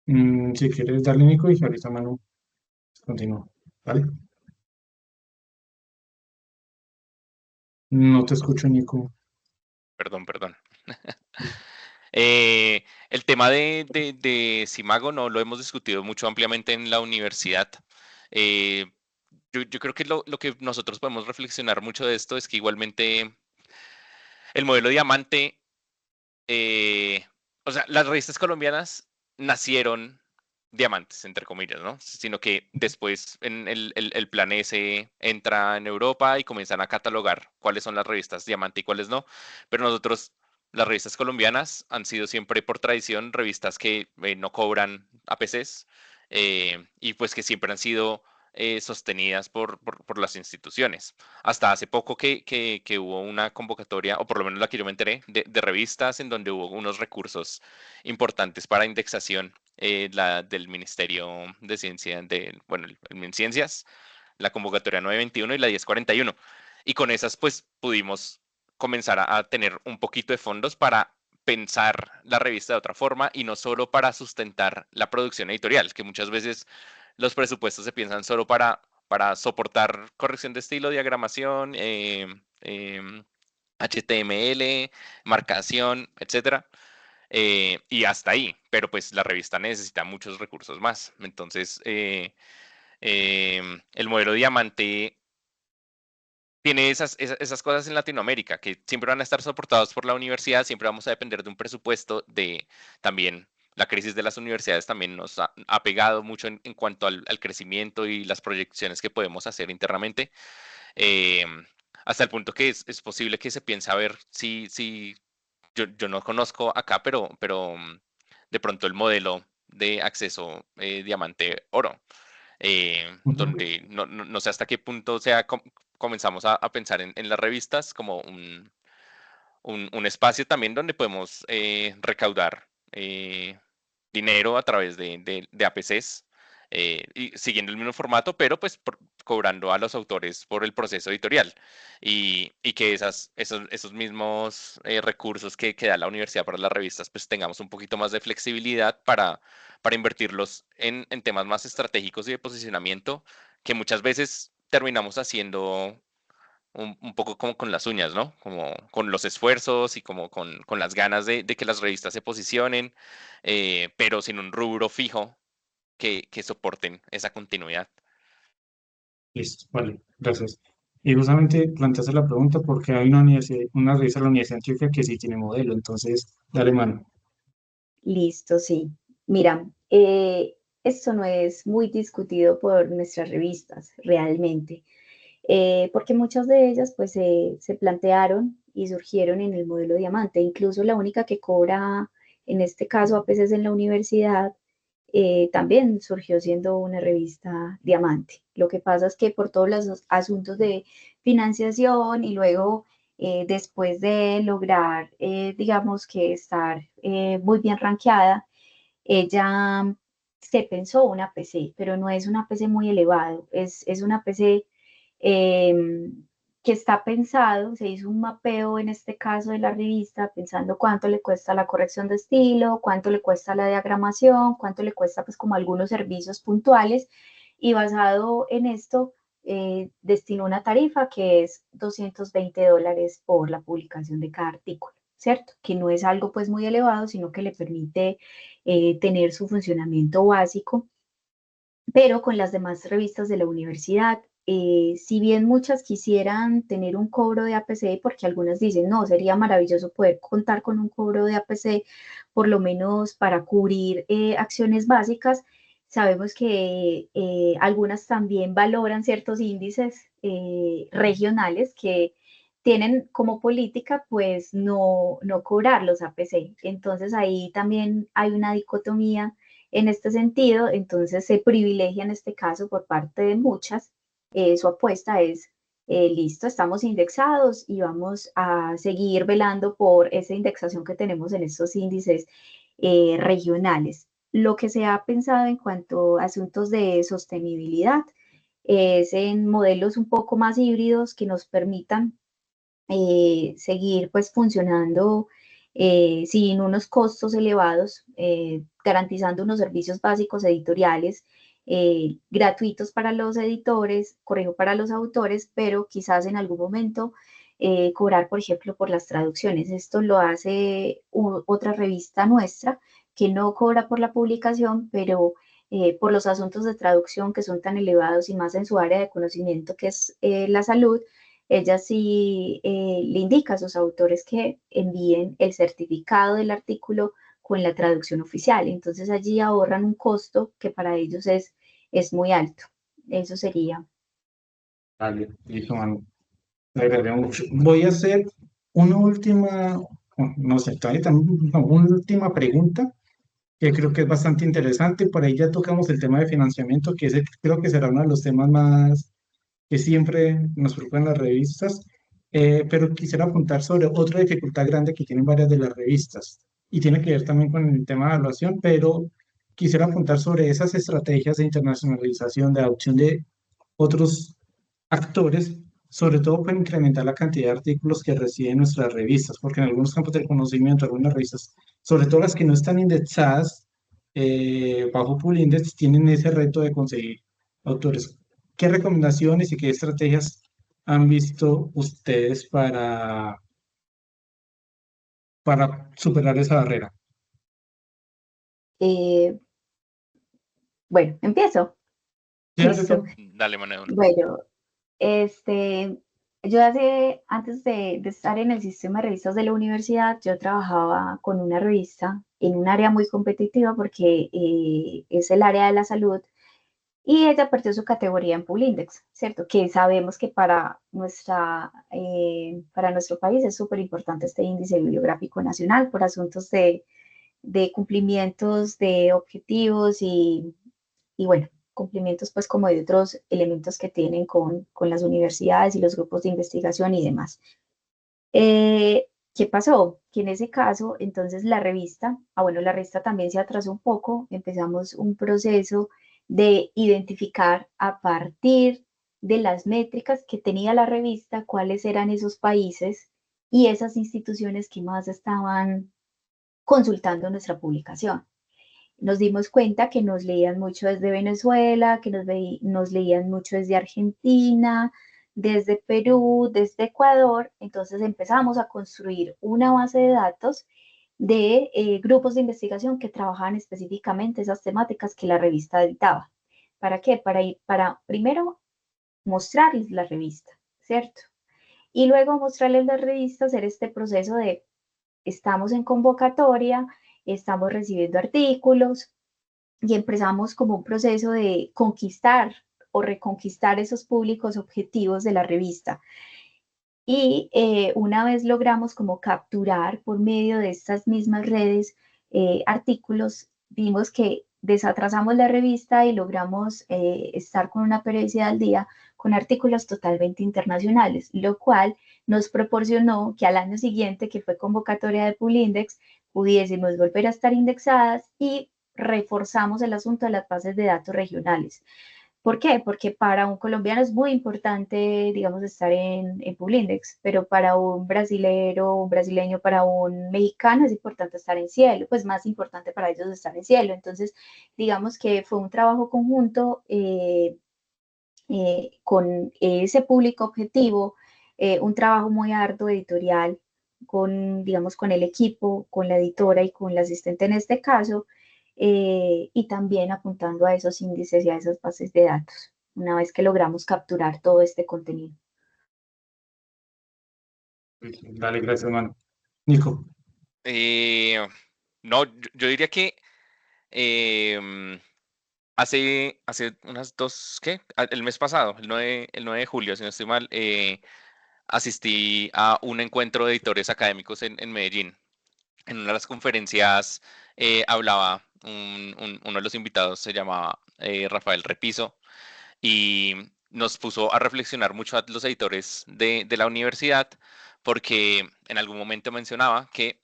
Si quieres darle Nico y ahorita Manu continúa. ¿Vale? No te escucho, Nico. Perdón. El tema de Simago no lo hemos discutido mucho ampliamente en la universidad. Eh, yo creo que lo que nosotros podemos reflexionar mucho de esto es que igualmente el modelo diamante, o sea, las revistas colombianas nacieron diamantes, entre comillas, ¿no? Sino que después en el plan S entra en Europa y comienzan a catalogar cuáles son las revistas diamante y cuáles no. Pero nosotros, las revistas colombianas han sido siempre por tradición revistas que no cobran APCs y pues que siempre han sido sostenidas por las instituciones. Hasta hace poco que hubo una convocatoria, o por lo menos la que yo me enteré, de revistas en donde hubo unos recursos importantes para indexación, la del Ministerio de Ciencia, bueno, el MinCiencias, la convocatoria 921 y la 1041. Y con esas, pues, pudimos comenzar a tener un poquito de fondos para pensar la revista de otra forma y no solo para sustentar la producción editorial, que muchas veces los presupuestos se piensan solo para soportar corrección de estilo, diagramación, HTML, marcación, etcétera. Y hasta ahí, pero pues la revista necesita muchos recursos más. Entonces, el modelo diamante tiene esas cosas en Latinoamérica que siempre van a estar soportados por la universidad, siempre vamos a depender de un presupuesto de también. La crisis de las universidades también nos ha pegado mucho en cuanto al crecimiento y las proyecciones que podemos hacer internamente. eh, hasta el punto que es posible que se piense a ver si yo no conozco acá, pero de pronto el modelo de acceso diamante oro, Ujú. donde no sé hasta qué punto sea, comenzamos a pensar en las revistas como un espacio también donde podemos recaudar dinero a través de APCs, y siguiendo el mismo formato, pero pues cobrando a los autores por el proceso editorial y que esos mismos recursos que da la universidad para las revistas, pues tengamos un poquito más de flexibilidad para invertirlos en temas más estratégicos y de posicionamiento que muchas veces terminamos haciendo un poco como con las uñas, ¿no? Como con los esfuerzos y como con las ganas de que las revistas se posicionen, pero sin un rubro fijo que soporten esa continuidad. Listo, vale, gracias. Y justamente planteaste la pregunta porque hay una revista de la Universidad de Antioquia que sí tiene modelo, entonces dale mano. Listo, sí. Mira, esto no es muy discutido por nuestras revistas realmente, porque muchas de ellas pues se plantearon y surgieron en el modelo diamante. Incluso la única que cobra, en este caso a veces en la universidad, también surgió siendo una revista diamante. Lo que pasa es que por todos los asuntos de financiación y luego después de lograr, digamos que estar muy bien rankeada, ella se pensó una PC, pero no es una PC muy elevado, es una PC eh, que está pensado, se hizo un mapeo en este caso de la revista, pensando cuánto le cuesta la corrección de estilo, cuánto le cuesta la diagramación, cuánto le cuesta pues como algunos servicios puntuales, y basado en esto destinó una tarifa que es $220 por la publicación de cada artículo, ¿cierto? Que no es algo pues muy elevado, sino que le permite tener su funcionamiento básico, pero con las demás revistas de la universidad. Si bien muchas quisieran tener un cobro de APC, porque algunas dicen, no, sería maravilloso poder contar con un cobro de APC, por lo menos para cubrir acciones básicas, sabemos que algunas también valoran ciertos índices regionales que tienen como política, pues, no cobrar los APC. Entonces, ahí también hay una dicotomía en este sentido, entonces se privilegia en este caso por parte de muchas, su apuesta es, listo, estamos indexados y vamos a seguir velando por esa indexación que tenemos en estos índices regionales. Lo que se ha pensado en cuanto a asuntos de sostenibilidad es en modelos un poco más híbridos que nos permitan seguir pues funcionando sin unos costos elevados, garantizando unos servicios básicos editoriales gratuitos para los editores, corrijo para los autores, pero quizás en algún momento cobrar, por ejemplo, por las traducciones. Esto lo hace otra revista nuestra que no cobra por la publicación, pero por los asuntos de traducción que son tan elevados y más en su área de conocimiento que es la salud, ella sí le indica a sus autores que envíen el certificado del artículo con la traducción oficial. Entonces allí ahorran un costo que para ellos es muy alto. Eso sería. Vale, listo, mano. Le agradezco mucho. Voy a hacer una última, no sé, todavía también, no, una última pregunta que creo que es bastante interesante. Por ahí ya tocamos el tema de financiamiento, que ese creo que será uno de los temas más que siempre nos preocupan las revistas, pero quisiera apuntar sobre otra dificultad grande que tienen varias de las revistas y tiene que ver también con el tema de evaluación, pero quisiera apuntar sobre esas estrategias de internacionalización, de adopción de otros actores, sobre todo para incrementar la cantidad de artículos que reciben nuestras revistas, porque en algunos campos del conocimiento, algunas revistas, sobre todo las que no están indexadas bajo Pulindex, tienen ese reto de conseguir autores. ¿Qué recomendaciones y qué estrategias han visto ustedes para superar esa barrera? Eh, bueno, empiezo. ¿Sí hace Listo. tú? Dale, Manuel. Bueno, este, yo antes de estar en el sistema de revistas de la universidad, yo trabajaba con una revista en un área muy competitiva porque es el área de la salud y ella perdió su categoría en Publindex, ¿cierto? Que sabemos que para nuestro país es súper importante este índice bibliográfico nacional por asuntos de cumplimientos de objetivos y bueno, cumplimientos pues como de otros elementos que tienen con las universidades y los grupos de investigación y demás. ¿Qué pasó? Que en ese caso, entonces bueno, la revista también se atrasó un poco, empezamos un proceso de identificar a partir de las métricas que tenía la revista, cuáles eran esos países y esas instituciones que más estaban consultando nuestra publicación. Nos dimos cuenta que nos leían mucho desde Venezuela, que nos leían mucho desde Argentina, desde Perú, desde Ecuador. Entonces empezamos a construir una base de datos de grupos de investigación que trabajaban específicamente esas temáticas que la revista editaba. ¿Para qué? Para primero mostrarles la revista, ¿cierto? Y luego mostrarles la revista, hacer este proceso de estamos en convocatoria, estamos recibiendo artículos, y empezamos como un proceso de conquistar o reconquistar esos públicos objetivos de la revista. Y una vez logramos como capturar por medio de estas mismas redes artículos, vimos que desatrasamos la revista y logramos estar con una periodicidad al día con artículos totalmente internacionales, lo cual nos proporcionó que al año siguiente, que fue convocatoria de Publindex, pudiésemos volver a estar indexadas y reforzamos el asunto de las bases de datos regionales. ¿Por qué? Porque para un colombiano es muy importante, digamos, estar en Publindex, pero para un brasilero, un brasileño, para un mexicano es importante estar en Cielo, pues más importante para ellos estar en Cielo. Entonces, digamos que fue un trabajo conjunto con ese público objetivo, un trabajo muy arduo editorial con, digamos, con el equipo, con la editora y con la asistente en este caso, y también apuntando a esos índices y a esas bases de datos, una vez que logramos capturar todo este contenido. Dale, gracias, hermano. Nico. No, yo diría que em, hace unas dos, ¿qué? El mes pasado, el 9 de julio, si no estoy mal, asistí a un encuentro de editores académicos en Medellín. En una de las conferencias hablaba uno de los invitados, se llamaba Rafael Repiso, y nos puso a reflexionar mucho a los editores de la universidad, porque en algún momento mencionaba que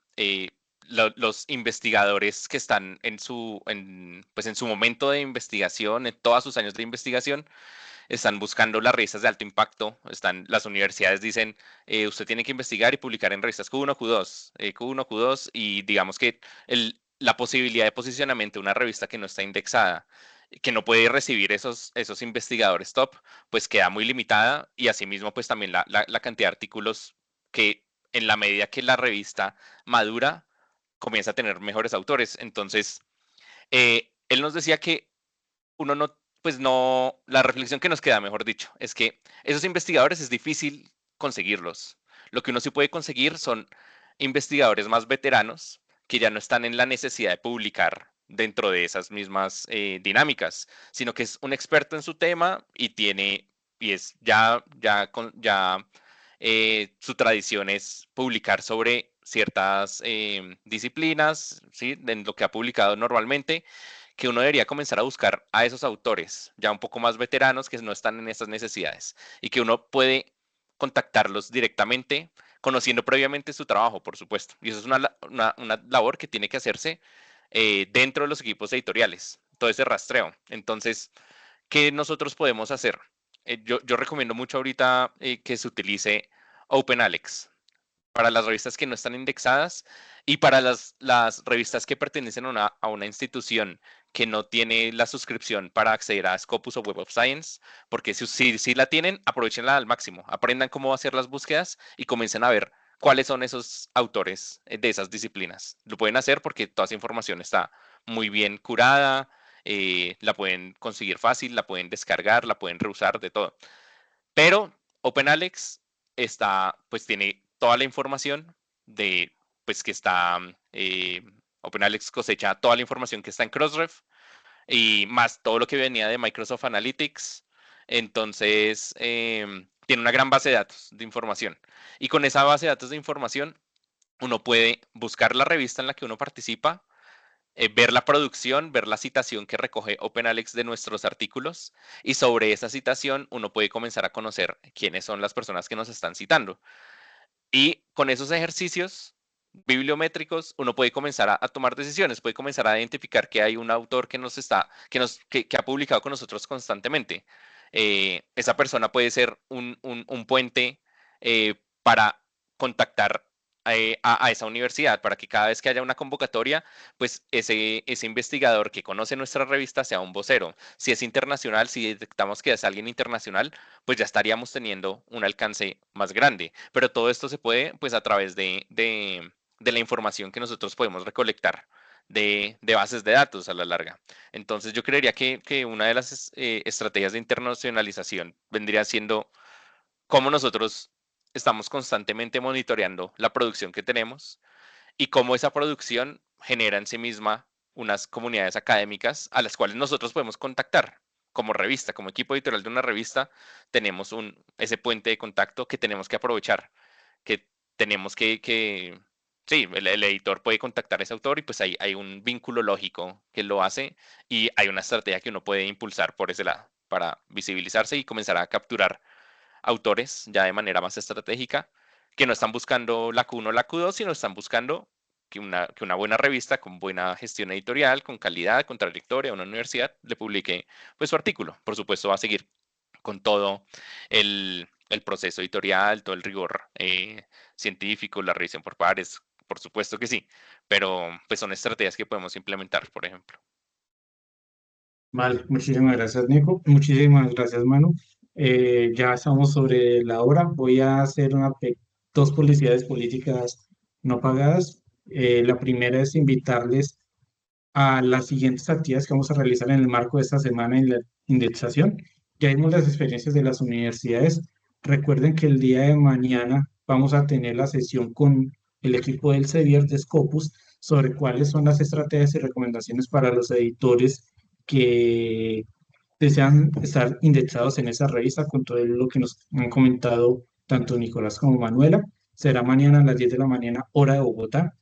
los investigadores que están pues en su momento de investigación, en todos sus años de investigación, están buscando las revistas de alto impacto. Las universidades dicen, usted tiene que investigar y publicar en revistas Q1, Q2, Q1, Q2, y digamos que la posibilidad de posicionamiento de una revista que no está indexada, que no puede recibir esos investigadores top, pues queda muy limitada, y asimismo pues también la cantidad de artículos que en la medida que la revista madura, comienza a tener mejores autores. Entonces, él nos decía que uno no, pues no, la reflexión que nos queda, mejor dicho, es que esos investigadores es difícil conseguirlos. Lo que uno sí puede conseguir son investigadores más veteranos que ya no están en la necesidad de publicar dentro de esas mismas dinámicas, sino que es un experto en su tema y es su tradición es publicar sobre ciertas disciplinas, ¿sí? En lo que ha publicado normalmente, que uno debería comenzar a buscar a esos autores ya un poco más veteranos que no están en estas necesidades y que uno puede contactarlos directamente, conociendo previamente su trabajo, por supuesto. Y eso es una labor que tiene que hacerse dentro de los equipos editoriales, todo ese rastreo. Entonces, ¿qué nosotros podemos hacer? Yo recomiendo mucho ahorita que se utilice OpenAlex para las revistas que no están indexadas y para las revistas que pertenecen a una institución que no tiene la suscripción para acceder a Scopus o Web of Science, porque si la tienen, aprovechenla al máximo, aprendan cómo hacer las búsquedas y comiencen a ver cuáles son esos autores de esas disciplinas. Lo pueden hacer porque toda esa información está muy bien curada, la pueden conseguir fácil, la pueden descargar, la pueden reusar, de todo. Pero OpenAlex pues tiene toda la información de, pues que está, OpenAlex cosecha toda la información que está en Crossref, y más todo lo que venía de Microsoft Analytics. Entonces, tiene una gran base de datos de información. Y con esa base de datos de información, uno puede buscar la revista en la que uno participa, ver la producción, ver la citación que recoge OpenAlex de nuestros artículos, y sobre esa citación uno puede comenzar a conocer quiénes son las personas que nos están citando. Y con esos ejercicios bibliométricos uno puede comenzar a tomar decisiones, puede comenzar a identificar que hay un autor que que ha publicado con nosotros constantemente. Esa persona puede ser un puente para contactar a esa universidad, para que cada vez que haya una convocatoria, pues ese investigador que conoce nuestra revista sea un vocero. Si es internacional, si detectamos que es alguien internacional, pues ya estaríamos teniendo un alcance más grande. Pero todo esto se puede, pues, a través de la información que nosotros podemos recolectar de bases de datos a la larga. Entonces, yo creería que una de las estrategias de internacionalización vendría siendo cómo nosotros estamos constantemente monitoreando la producción que tenemos y cómo esa producción genera en sí misma unas comunidades académicas a las cuales nosotros podemos contactar como revista, como equipo editorial de una revista. Tenemos ese puente de contacto que tenemos que aprovechar, que tenemos sí, el editor puede contactar a ese autor y pues hay un vínculo lógico que lo hace, y hay una estrategia que uno puede impulsar por ese lado para visibilizarse y comenzar a capturar autores ya de manera más estratégica, que no están buscando la Q1 o la Q2, sino están buscando que una buena revista con buena gestión editorial, con calidad, con trayectoria, una universidad le publique pues su artículo. Por supuesto va a seguir con todo el proceso editorial, todo el rigor científico, la revisión por pares, por supuesto que sí, pero pues son estrategias que podemos implementar, por ejemplo. Vale, muchísimas gracias, Nico. Muchísimas gracias, Manu. Ya estamos sobre la hora. Voy a hacer dos publicidades políticas no pagadas. La primera es invitarles a las siguientes actividades que vamos a realizar en el marco de esta semana en la indexación. Ya vimos las experiencias de las universidades. Recuerden que el día de mañana vamos a tener la sesión con el equipo del CEBIER de Scopus sobre cuáles son las estrategias y recomendaciones para los editores que desean estar indexados en esa revista con todo lo que nos han comentado tanto Nicolás como Manuela. Será mañana a las 10 de la mañana, hora de Bogotá.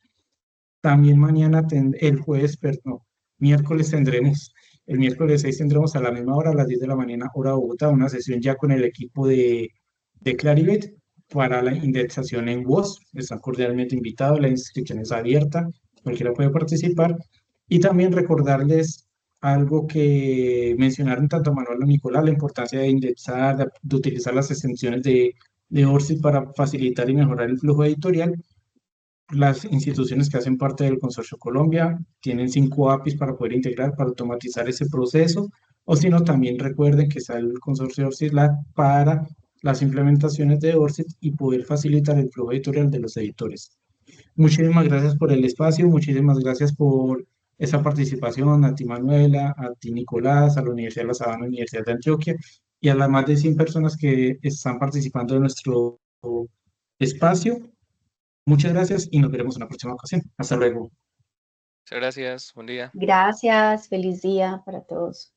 También mañana, el jueves, perdón, miércoles el miércoles 6 tendremos a la misma hora, a las 10 de la mañana, hora de Bogotá, una sesión ya con el equipo de Clarivate para la indexación en voz. Están cordialmente invitados, la inscripción es abierta, cualquiera puede participar. Y también recordarles algo que mencionaron tanto Manuel como Nicolás, la importancia de indexar, de utilizar las extensiones de ORCID para facilitar y mejorar el flujo editorial. Las instituciones que hacen parte del Consorcio Colombia tienen 5 APIs para poder integrar, para automatizar ese proceso, o si no, también recuerden que está el Consorcio ORCID Lab para las implementaciones de ORCID y poder facilitar el flujo editorial de los editores. Muchísimas gracias por el espacio, muchísimas gracias por esa participación a ti Manuela, a ti Nicolás, a la Universidad de La Sabana, Universidad de Antioquia y a las más de 100 personas que están participando en nuestro espacio. Muchas gracias y nos veremos en una próxima ocasión. Hasta luego. Muchas gracias, buen día. Gracias, feliz día para todos.